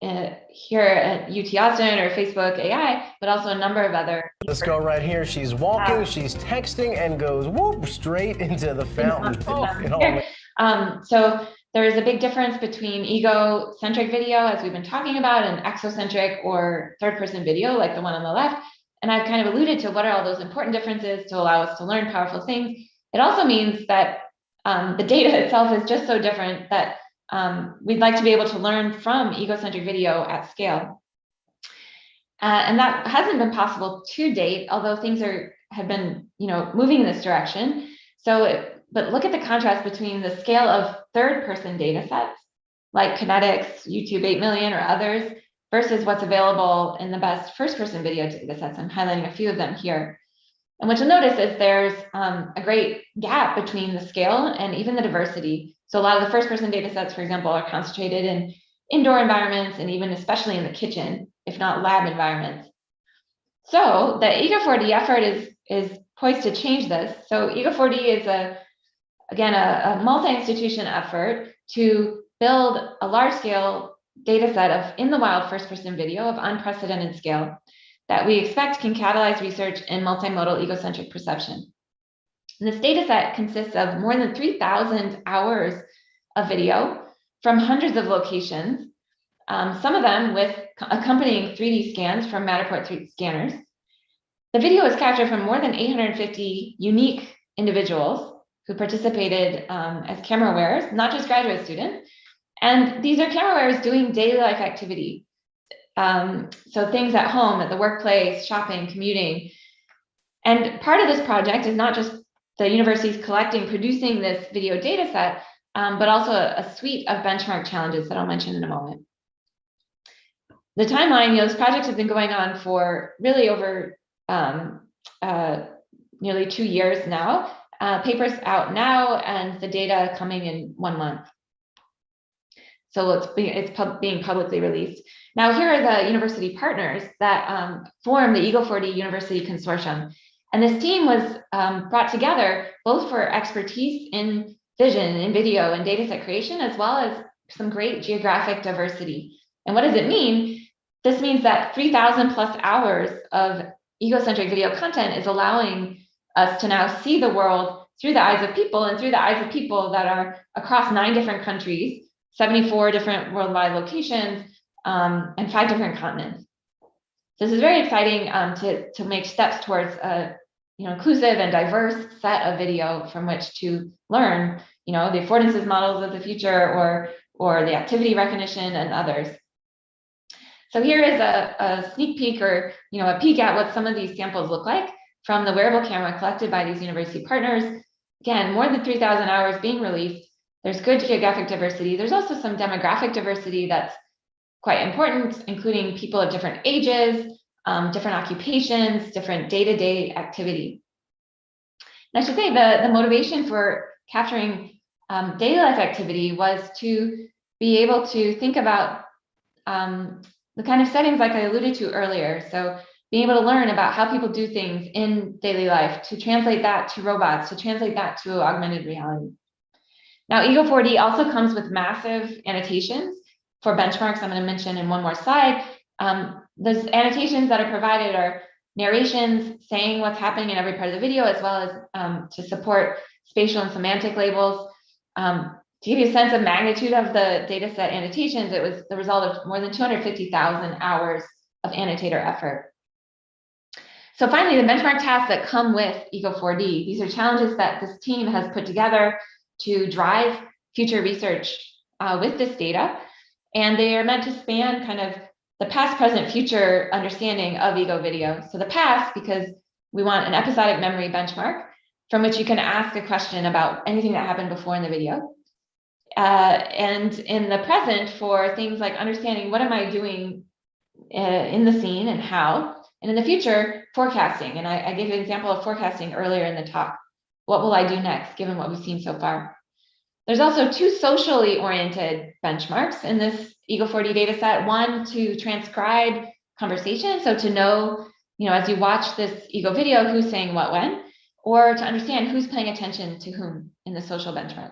here at UT Austin or Facebook AI, but also a number of other. This girl right here, she's walking, she's texting, and goes whoop straight into the fountain. So there is a big difference between egocentric video, as we've been talking about, and exocentric or third-person video, like the one on the left. And I've kind of alluded to what are all those important differences to allow us to learn powerful things. It also means that the data itself is just so different that we'd like to be able to learn from egocentric video at scale. And that hasn't been possible to date, although things have been, moving in this direction. But look at the contrast between the scale of third-person data sets, like Kinetics, YouTube 8 million, or others, versus what's available in the best first-person video data sets. I'm highlighting a few of them here. And what you'll notice is there's a great gap between the scale and even the diversity. So a lot of the first-person data sets, for example, are concentrated in indoor environments and even especially in the kitchen, if not lab environments. So the Ego4D effort is poised to change this. So Ego4D is again a multi-institution effort to build a large-scale data set of in-the-wild first-person video of unprecedented scale that we expect can catalyze research in multimodal egocentric perception. And this data set consists of more than 3,000 hours of video from hundreds of locations, some of them with accompanying 3D scans from Matterport 3D scanners. The video was captured from more than 850 unique individuals who participated as camera wearers, not just graduate students. And these are camera wearers doing daily life activity. So things at home, at the workplace, shopping, commuting. And part of this project is not just the universities producing this video data set, but also a suite of benchmark challenges that I'll mention in a moment. The timeline, this project has been going on for really over nearly 2 years now. Papers out now, and the data coming in 1 month. So it's being publicly released. Now, here are the university partners that form the Ego4D University Consortium. And this team was brought together both for expertise in vision, in video, and dataset creation, as well as some great geographic diversity. And what does it mean? This means that 3,000 plus hours of egocentric video content is allowing us to now see the world through the eyes of people, and through the eyes of people that are across 9 different countries, 74 different worldwide locations, and 5 different continents. So this is very exciting to make steps towards a inclusive and diverse set of video from which to learn, the affordances models of the future, or the activity recognition and others. So here is a sneak peek, or a peek at what some of these samples look like from the wearable camera collected by these university partners. Again, more than 3,000 hours being released. There's good geographic diversity. There's also some demographic diversity that's quite important, including people of different ages, different occupations, different day-to-day activity. And I should say the motivation for capturing daily life activity was to be able to think about the kind of settings like I alluded to earlier. So being able to learn about how people do things in daily life, to translate that to robots, to translate that to augmented reality. Now, Ego4D also comes with massive annotations for benchmarks I'm going to mention in one more slide. Those annotations that are provided are narrations saying what's happening in every part of the video, as well as to support spatial and semantic labels. To give you a sense of magnitude of the dataset annotations, it was the result of more than 250,000 hours of annotator effort. So finally, the benchmark tasks that come with Ego4D, these are challenges that this team has put together to drive future research with this data. And they are meant to span kind of the past, present, future understanding of ego video. So the past, because we want an episodic memory benchmark from which you can ask a question about anything that happened before in the video. And in the present, for things like understanding what am I doing in the scene and how. And in the future, forecasting. And I gave an example of forecasting earlier in the talk. What will I do next, given what we've seen so far? There's also 2 socially oriented benchmarks in this Ego4D data set. One, to transcribe conversation, so to know, as you watch this ego video, who's saying what when, or to understand who's paying attention to whom in the social benchmark.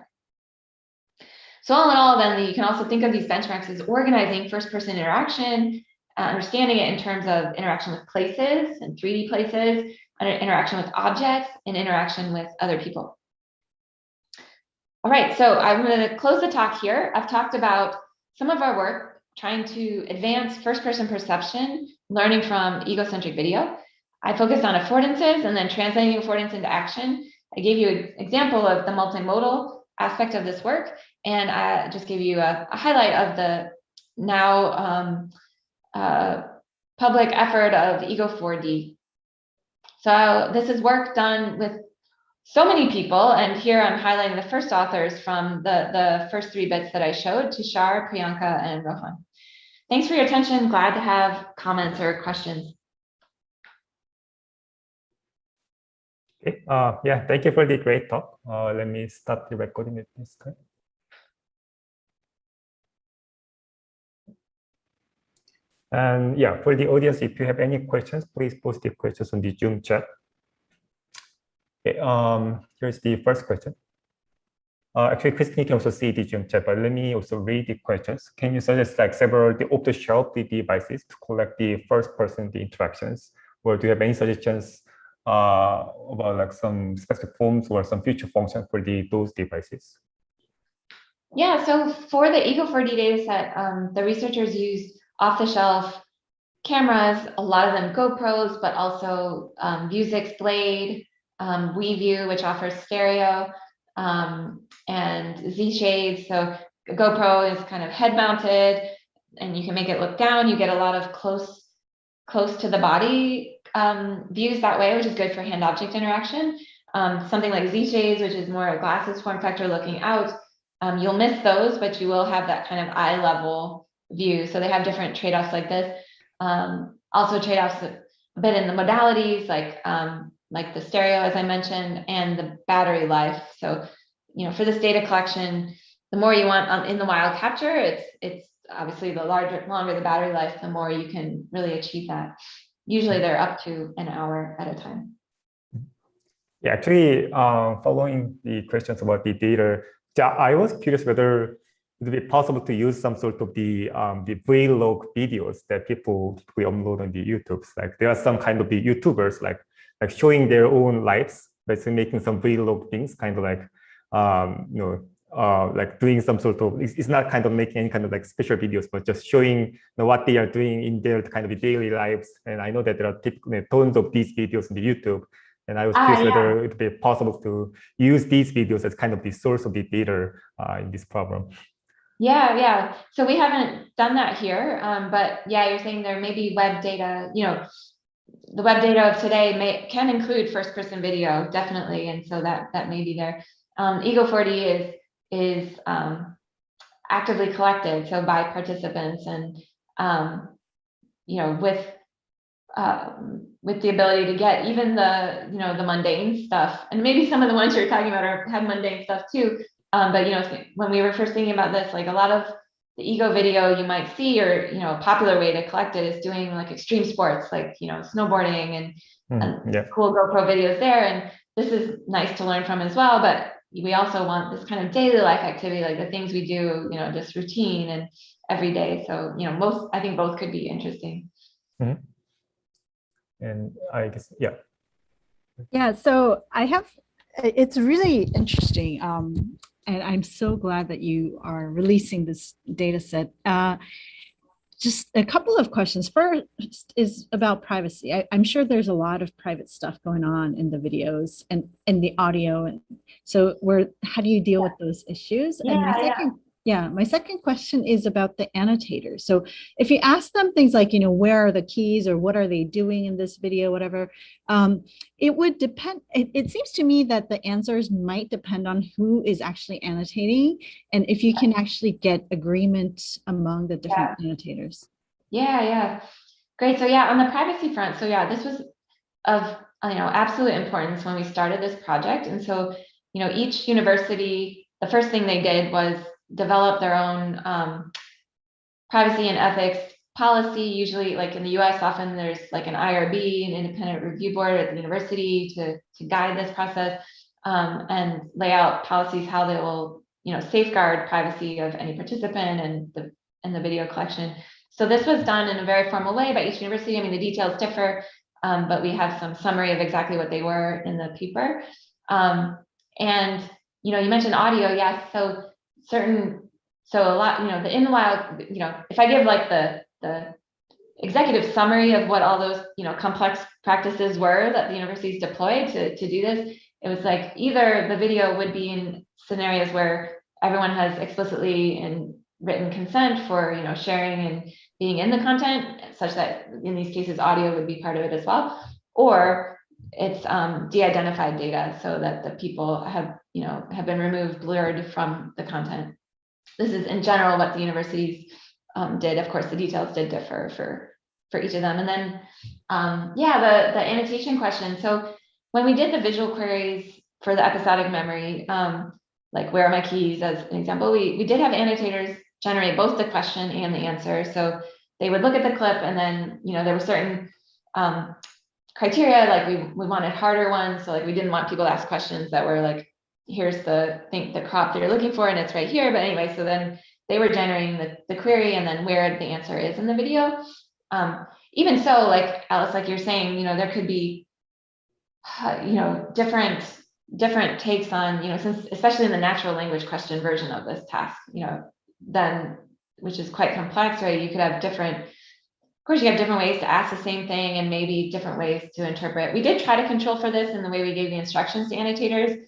So all in all, then you can also think of these benchmarks as organizing first-person interaction, understanding it in terms of interaction with places and 3D places, interaction with objects, and interaction with other people. All right, so I'm going to close the talk here. I've talked about some of our work trying to advance first-person perception, learning from egocentric video. I focused on affordances and then translating affordance into action. I gave you an example of the multimodal aspect of this work, and I just gave you a highlight of the now public effort of Ego 4D. So this is work done with so many people, and here I'm highlighting the first authors from the first 3 bits that I showed, Tushar, Priyanka, and Rohan. Thanks for your attention. Glad to have comments or questions. Okay. Yeah, thank you for the great talk. Let me start the recording at this time. And yeah, for the audience, if you have any questions, please post the questions on the Zoom chat. Okay, here's the first question. Actually, Kristen, you can also see the Zoom chat, but let me also read the questions. Can you suggest like several off-the-shelf devices to collect the first-person interactions, or do you have any suggestions about like some specific forms or some future functions for those devices? Yeah, so for the Ego 4D dataset, the researchers used off-the-shelf cameras, a lot of them GoPros, but also Vuzix Blade, WeView, which offers stereo, and Z-Shades. So GoPro is kind of head-mounted, and you can make it look down. You get a lot of close to the body views that way, which is good for hand-object interaction. Something like Z-Shades, which is more a glasses form factor looking out, you'll miss those, but you will have that kind of eye-level view. So they have different trade-offs like this. Also trade-offs a bit in the modalities, like the stereo, as I mentioned, and the battery life. So, you know, for this data collection, the more you want in the wild capture, it's obviously the longer the battery life, the more you can really achieve that. Usually they're up to an hour at a time. Yeah, actually, following the questions about the data, I was curious whether it would be possible to use some sort of the vlog videos that people upload on the YouTubes. Like there are some kind of the YouTubers like showing their own lives, basically making some vlog things, kind of like like doing some sort of, it's not kind of making any kind of like special videos, but just showing what they are doing in their kind of daily lives. And I know that there are tons of these videos on the YouTube. And I was curious whether it would be possible to use these videos as kind of the source of the data in this problem. Yeah. So we haven't done that here, but yeah, you're saying there may be web data, you know, the web data of today can include first-person video, definitely, and so that may be there. Ego 4D is actively collected, so by participants, and you know, with the ability to get even the the mundane stuff, and maybe some of the ones you're talking about have mundane stuff too. But you know, when we were first thinking about this, like a lot of the ego video you might see, or you know, a popular way to collect it is doing like extreme sports, like you know, snowboarding and cool GoPro videos there. And this is nice to learn from as well. But we also want this kind of daily life activity, like the things we do, you know, just routine and every day. So you know, I think both could be interesting. Mm-hmm. And I guess, Yeah, so it's really interesting. And I'm so glad that you are releasing this data set. Just a couple of questions. First is about privacy. I'm sure there's a lot of private stuff going on in the videos and in the audio. And so how do you deal with those issues? And my second question is about the annotators. So if you ask them things like, you know, where are the keys or what are they doing in this video, whatever, it would depend. It seems to me that the answers might depend on who is actually annotating and if you can actually get agreement among the different annotators. Yeah. Great. So yeah, on the privacy front, so yeah, this was of absolute importance when we started this project. And so, you know, each university, the first thing they did was develop their own privacy and ethics policy. Usually, like in the US, often there's like an IRB, an independent review board at the university to guide this process and lay out policies, how they will safeguard privacy of any participant and the video collection. So this was done in a very formal way by each university. I mean, the details differ, but we have some summary of exactly what they were in the paper. And you mentioned audio, yes. So a lot, in the wild, if I give like the executive summary of what all those complex practices were that the universities deployed to do this, it was like either the video would be in scenarios where everyone has explicitly and written consent for sharing and being in the content, such that in these cases audio would be part of it as well, or it's de-identified data, so that the people have been removed, blurred from the content. This is in general what the universities did. Of course, the details did differ for each of them. And then the annotation question. So when we did the visual queries for the episodic memory, like where are my keys as an example, we did have annotators generate both the question and the answer. So they would look at the clip, and then there were certain criteria, like we wanted harder ones. So like we didn't want people to ask questions that were like, here's the crop that you're looking for and it's right here. But anyway, so then they were generating the query and then where the answer is in the video. Even so, like Alice, like you're saying, there could be different takes on, since especially in the natural language question version of this task, then, which is quite complex, right? You could have different ways to ask the same thing and maybe different ways to interpret. We did try to control for this in the way we gave the instructions to annotators.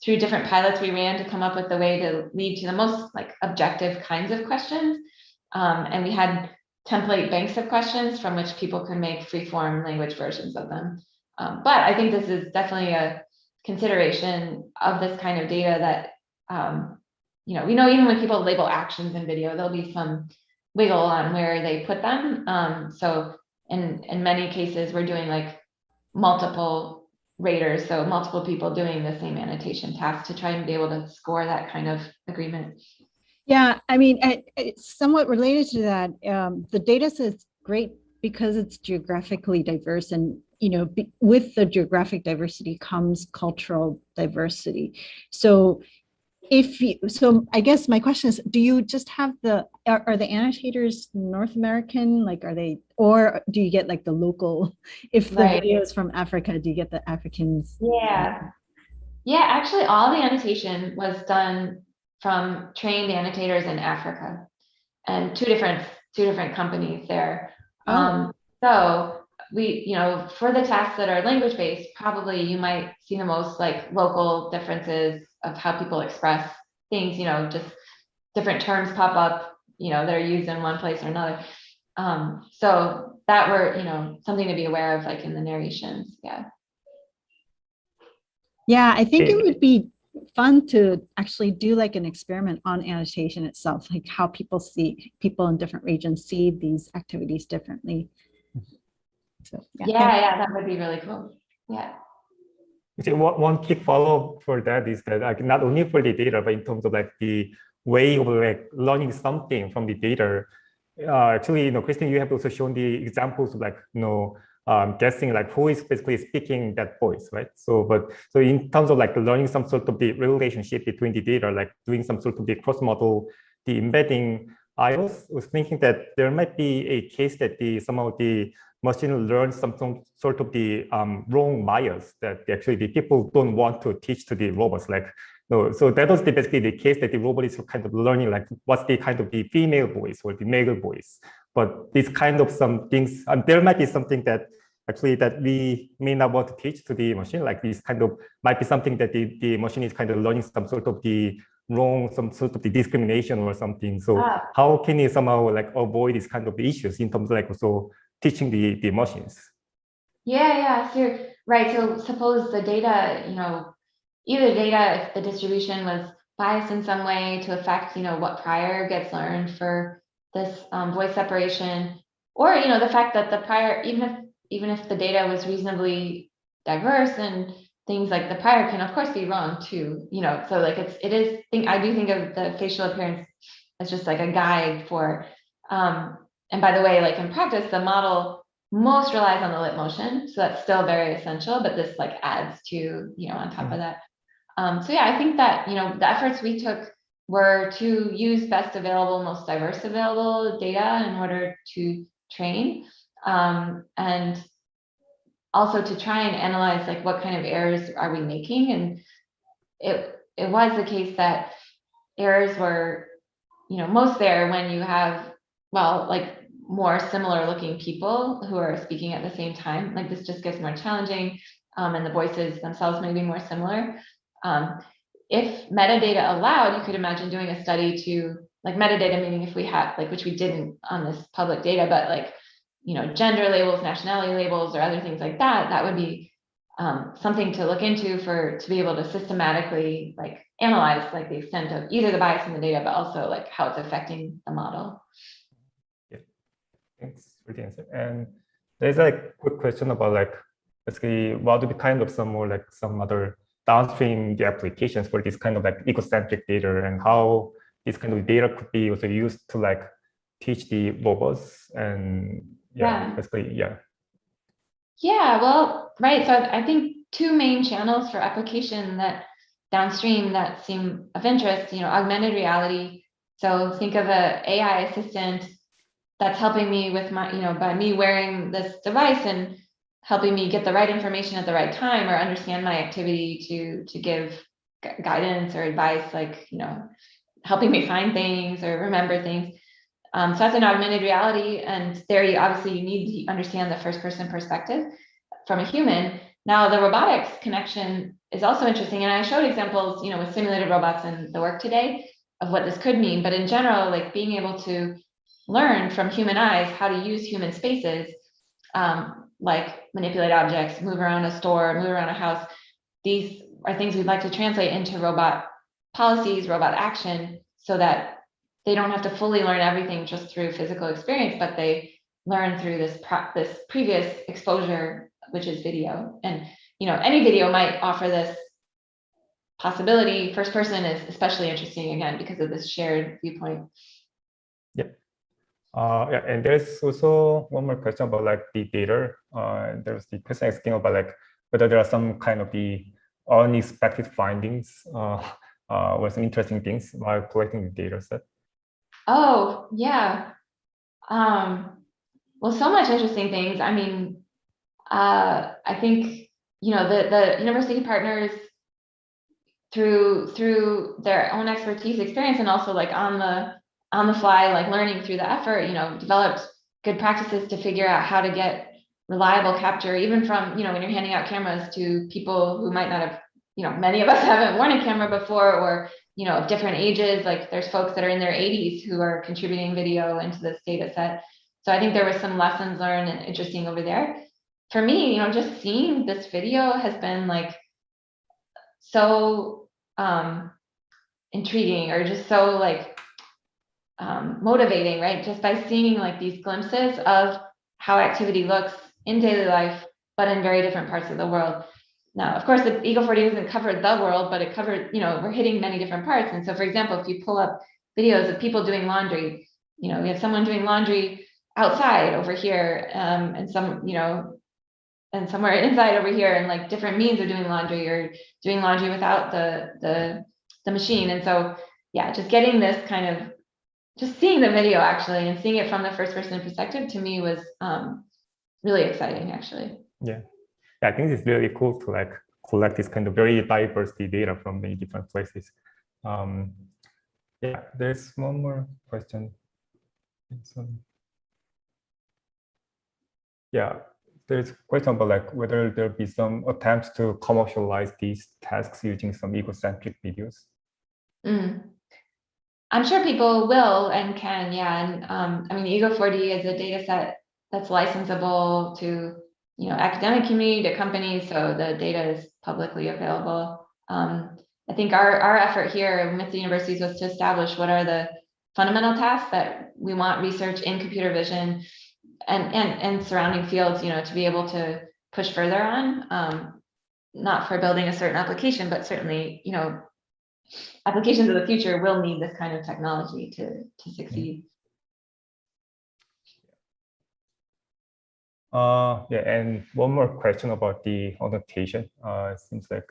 Through different pilots we ran to come up with the way to lead to the most like objective kinds of questions. And we had template banks of questions from which people could make free-form language versions of them. But I think this is definitely a consideration of this kind of data that, we know even when people label actions in video, there'll be some wiggle on where they put them. So in many cases, we're doing like multiple raters, so multiple people doing the same annotation task to try and be able to score that kind of agreement. Yeah, I mean, it's somewhat related to that. The data set is great because it's geographically diverse, and with the geographic diversity comes cultural diversity. So I guess my question is, do you just have are the annotators North American, like or do you get like the local, if the video is from Africa, do you get the Africans? Yeah, actually all the annotation was done from trained annotators in Africa, and two different companies there. So we, for the tasks that are language based, probably you might see the most like local differences of how people express things, just different terms pop up, that are used in one place or another. So that were, something to be aware of, like in the narrations. Yeah, I think it would be fun to actually do like an experiment on annotation itself, like how people in different regions see these activities differently. So yeah, that would be really cool. Yeah. One quick follow-up for that is that like not only for the data, but in terms of like the way of like learning something from the data. Actually, Kristen, you have also shown the examples of like guessing like who is basically speaking that voice, right? So in terms of like learning some sort of the relationship between the data, like doing some sort of the cross-model, the embedding, I was thinking that there might be a case that somehow the machine learns some sort of the wrong bias that actually the people don't want to teach to the robots. So that was basically the case that the robot is kind of learning like what's the kind of the female voice or the male voice. But this kind of some things, there might be something that actually that we may not want to teach to the machine. Like this kind of might be something that the machine is kind of learning some sort of the wrong, some sort of the discrimination or something. So how can you somehow like avoid these kind of issues in terms of like also teaching the machines? Yeah, so right. So suppose the data, either data, if the distribution was biased in some way to affect, what prior gets learned for this voice separation, or the fact that the prior, even if the data was reasonably diverse and things like the prior can of course be wrong too, so like I do think of the facial appearance as just like a guide for, and by the way, like in practice, the model most relies on the lip motion. So that's still very essential, but this like adds to, on top of that. So yeah, I think that, the efforts we took were to use best available, most diverse available data in order to train, and also to try and analyze like what kind of errors are we making. And it was the case that errors were, most there when you have, well, like more similar looking people who are speaking at the same time. Like this just gets more challenging, and the voices themselves may be more similar. If metadata allowed, you could imagine doing a study to, like, metadata meaning if we had, like, which we didn't on this public data, but like, gender labels, nationality labels, or other things like that, that would be something to look into to be able to systematically like analyze like the extent of either the bias in the data, but also like how it's affecting the model. Yeah, thanks for the answer. And there's like a quick question about like, basically, what would be kind of some more like some other downstream applications for this kind of like egocentric data, and how this kind of data could be also used to like teach the robots. And basically, Yeah, well, right. So I think two main channels for application that downstream that seem of interest, augmented reality. So think of a AI assistant that's helping me with my, by me wearing this device and helping me get the right information at the right time, or understand my activity to give guidance or advice, like, helping me find things or remember things. So that's an augmented reality. And there you need to understand the first person perspective from a human. Now the robotics connection is also interesting. And I showed examples, with simulated robots in the work today of what this could mean. But in general, like being able to learn from human eyes how to use human spaces, like manipulate objects, move around a store, move around a house. These are things we'd like to translate into robot policies, robot action, so that they don't have to fully learn everything just through physical experience, but they learn through this previous exposure, which is video. And any video might offer this possibility. First person is especially interesting, again, because of this shared viewpoint. And there's also one more question about like the data. There's the question asking about like whether there are some kind of the unexpected findings or some interesting things while collecting the data set. Oh, yeah. Well, so much interesting things. I mean, I think, the university partners through their own expertise, experience, and also like on the fly, like learning through the effort, developed good practices to figure out how to get reliable capture, even from, when you're handing out cameras to people who might not have, many of us haven't worn a camera before, or, of different ages. Like there's folks that are in their 80s who are contributing video into this data set. So I think there were some lessons learned and interesting over there. For me, just seeing this video has been like so intriguing, or just so like motivating, right? Just by seeing like these glimpses of how activity looks in daily life, but in very different parts of the world. Now, of course, the Ego4D doesn't cover the world, but it covered, we're hitting many different parts. And so, for example, if you pull up videos of people doing laundry, we have someone doing laundry outside over here, and some, and somewhere inside over here, and like different means of doing laundry, or doing laundry without the machine. And so, yeah, just getting this kind of, just seeing the video actually, and seeing it from the first person perspective, to me was really exciting, actually. Yeah, I think it's really cool to like collect this kind of very diverse data from many different places. Yeah, there's one more question. Yeah, there's a question about like whether there'll be some attempts to commercialize these tasks using some egocentric videos. I'm sure people will and can, yeah. And I mean, Ego4D is a data set that's licensable to, academic community, to companies, so the data is publicly available. I think our effort here with the universities was to establish what are the fundamental tasks that we want research in computer vision and surrounding fields, to be able to push further on, not for building a certain application, but certainly, applications of the future will need this kind of technology to succeed. Yeah, and one more question about the annotation. It seems like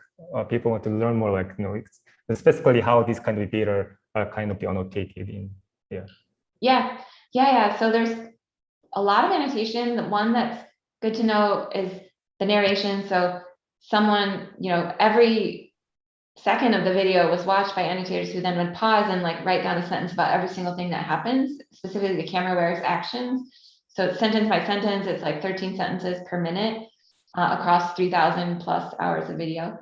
people want to learn more, like, specifically how these kind of data are kind of be annotated in. Yeah. So there's a lot of annotation. The one that's good to know is the narration. So someone, every second of the video was watched by annotators who then would pause and like write down a sentence about every single thing that happens, specifically the camera wearer's actions. So it's sentence by sentence, it's like 13 sentences per minute across 3,000 plus hours of video.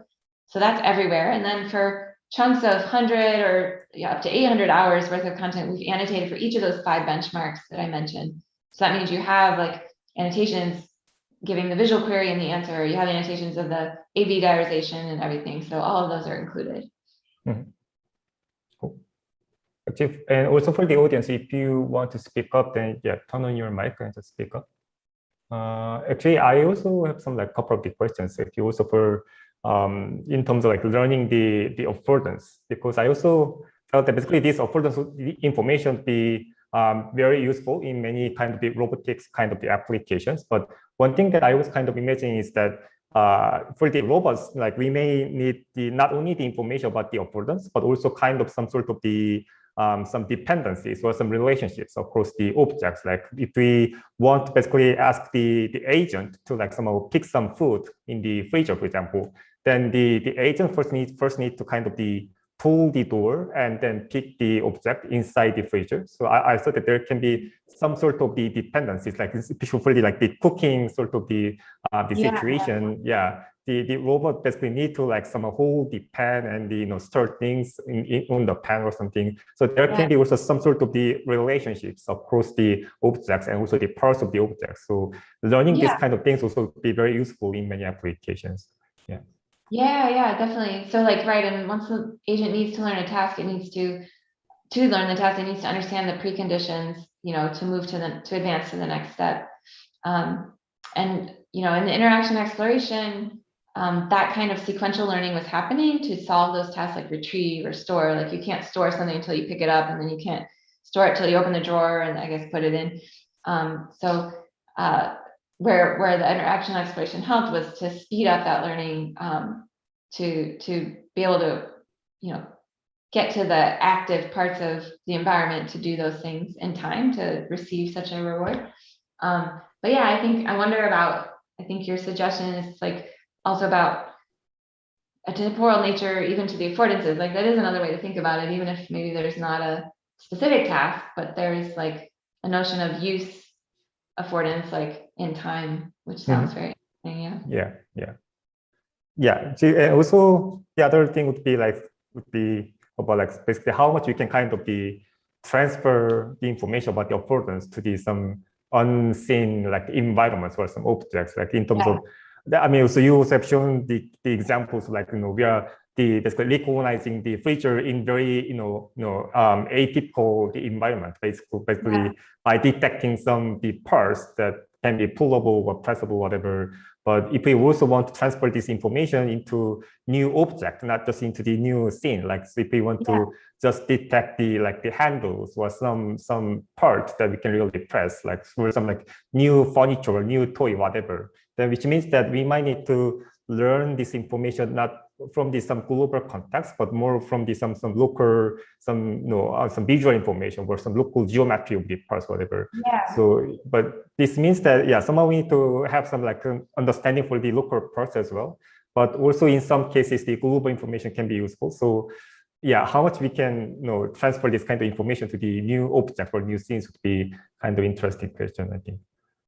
So that's everywhere. And then for chunks of 100 or up to 800 hours worth of content, we've annotated for each of those 5 benchmarks that I mentioned. So that means you have like annotations giving the visual query and the answer, you have annotations of the AV diarization and everything. So all of those are included. Cool. And also for the audience, if you want to speak up, then turn on your mic and just speak up. Actually, I also have some like couple of the questions. If you also for in terms of like learning the affordance, because I also felt that basically this affordance information be very useful in many kind of the robotics kind of the applications. But one thing that I was kind of imagining is that for the robots, like we may need not only the information about the affordance, but also kind of some sort of the some dependencies or some relationships across the objects. Like if we want to basically ask the agent to like somehow pick some food in the freezer, for example, then the agent first need to kind of pull the door and then pick the object inside the freezer. So I thought that there can be some sort of the dependencies, like especially like the cooking sort of the situation. Yeah, the robot basically need to like somehow hold the pan and stir things on the pan or something. So there can be also some sort of the relationships across the objects and also the parts of the objects. So learning these kind of things also be very useful in many applications. Yeah, definitely. So like, right, and once the agent needs to learn a task, it needs to learn the task, it needs to understand the preconditions, to move to advance to the next step. And in the interaction exploration, that kind of sequential learning was happening to solve those tasks like retrieve or store. Like you can't store something until you pick it up, and then you can't store it till you open the drawer and I guess put it in. Where the interaction exploration helped was to speed up that learning, to be able to, get to the active parts of the environment to do those things in time to receive such a reward. But yeah, I think your suggestion is like also about a temporal nature, even to the affordances. Like that is another way to think about it, even if maybe there's not a specific task, but there's like a notion of use affordance like in time, which sounds very interesting. Yeah. And also the other thing would be about like basically how much you can kind of transfer the information about the affordance to some unseen like environments or some objects, like in terms of that. I mean, also you also have shown the examples like we are basically recognizing the freezer in very atypical environment, basically by detecting some parts that can be pullable or pressable, whatever. But if we also want to transfer this information into new object, not just into the new scene, like so if we want to just detect the handles or some parts that we can really press, like for some like new furniture or new toy, whatever, then which means that we might need to learn this information not from some global context, but more from some local, some visual information or some local geometry of the parts, whatever. So, but this means that somehow we need to have some like understanding for the local parts as well. But also in some cases, the global information can be useful. So, how much we can transfer this kind of information to the new object or new scenes would be kind of interesting question, I think.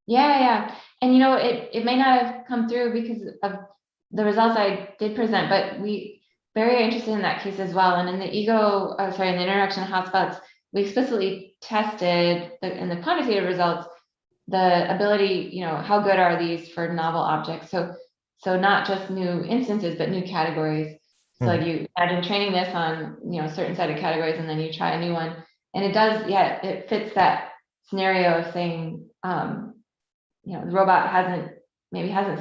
Yeah. And it may not have come through because of the results I did present, but we very interested in that case as well. And in the in the interaction hotspots, we explicitly tested in the quantitative results, the ability, how good are these for novel objects? So not just new instances, but new categories. So you imagine training this on, a certain set of categories, and then you try a new one. And it does, it fits that scenario of saying, the robot hasn't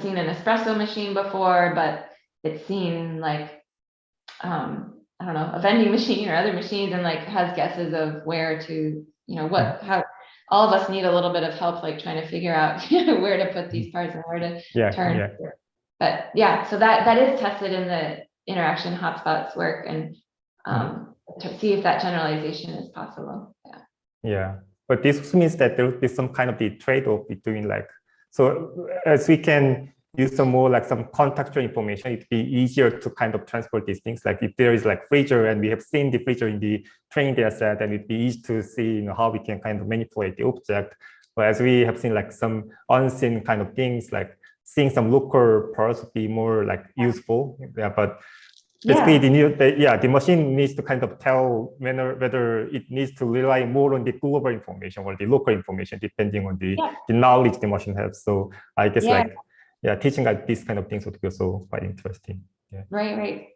seen an espresso machine before, but it's seen like, I don't know, a vending machine or other machines, and like has guesses of where to, all of us need a little bit of help, like trying to figure out where to put these parts and where to turn. But yeah, so that is tested in the interaction hotspots work, and to see if that generalization is possible. Yeah, but this also means that there will be some kind of the trade-off between like, so as we can use some more like some contextual information, it'd be easier to kind of transport these things. Like if there is like feature and we have seen the feature in the training data set, then it'd be easy to see how we can kind of manipulate the object. But as we have seen like some unseen kind of things, like seeing some local parts would be more like useful. Yeah, but basically the machine needs to kind of tell whether it needs to rely more on the global information or the local information, depending on the knowledge the machine has. So I guess teaching like these kind of things would be also quite interesting. Right.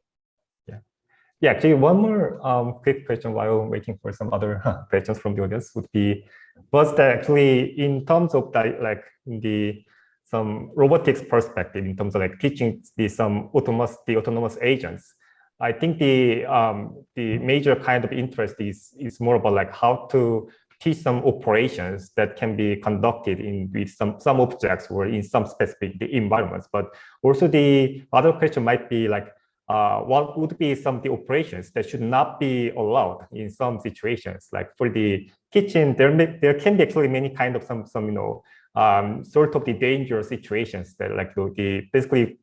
Yeah, actually one more quick question while waiting for some other questions from the audience would be, was that actually in terms of like some robotics perspective, in terms of like teaching some autonomous agents, I think the major kind of interest is more about like how to teach some operations that can be conducted with some objects or in some specific environments. But also the other question might be like, what would be some of the operations that should not be allowed in some situations? Like for the kitchen, there can be actually many kind of some sort of the dangerous situations that like basically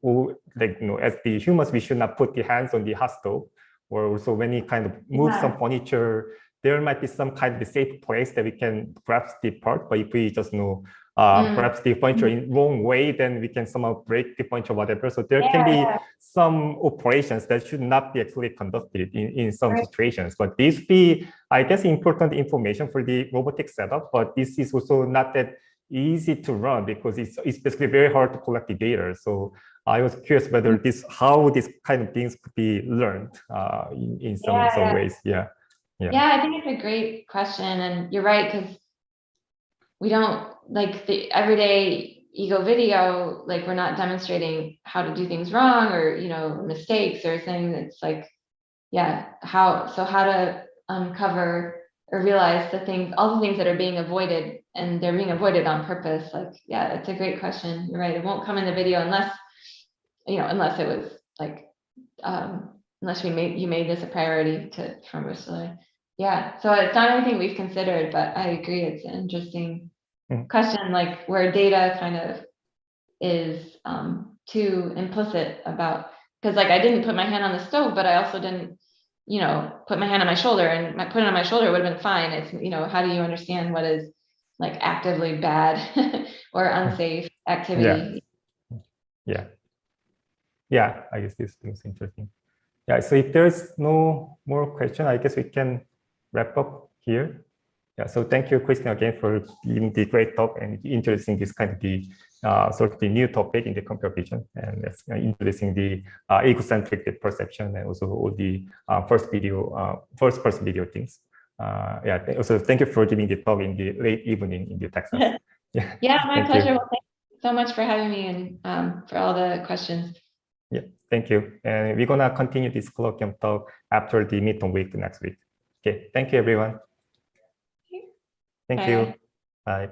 like as the humans, we should not put the hands on the hot stove, or also when we kind of move some furniture, there might be some kind of a safe place that we can grasp the part. But if we just grasp the furniture in wrong way, then we can somehow break the furniture or whatever. So there can be some operations that should not be actually conducted in some situations. But this be, I guess, important information for the robotic setup. But this is also not that easy to run because it's basically very hard to collect the data. So I was curious whether how this kind of things could be learned in some ways. Yeah, I think it's a great question, and you're right, because we don't like the everyday ego video, like we're not demonstrating how to do things wrong or mistakes or saying that's like how to uncover or realize all the things that are being avoided, and they're being avoided on purpose. Like, it's a great question. You're right. It won't come in the video unless it was like, unless you made this a priority from Ursula. Yeah. So it's not anything we've considered, but I agree. It's an interesting question, like where data kind of is too implicit about, because like I didn't put my hand on the stove, but I also didn't put my hand on my shoulder, and put it on my shoulder would have been fine. It's, how do you understand what is like actively bad or unsafe activity? Yeah, I guess this is interesting. Yeah, so if there's no more question, I guess we can wrap up here. Yeah, so thank you, Kristen, again for giving the great talk and introducing this kind of the sort of the new topic in the computer vision, and introducing the egocentric perception, and also all the first person video things. Also thank you for giving the talk in the late evening in the Texas. My pleasure. Well, thank you so much for having me, and for all the questions. Yeah, thank you. And we're gonna continue this colloquium talk after the midterm week next week. Okay, thank you, everyone. Thank you. Bye.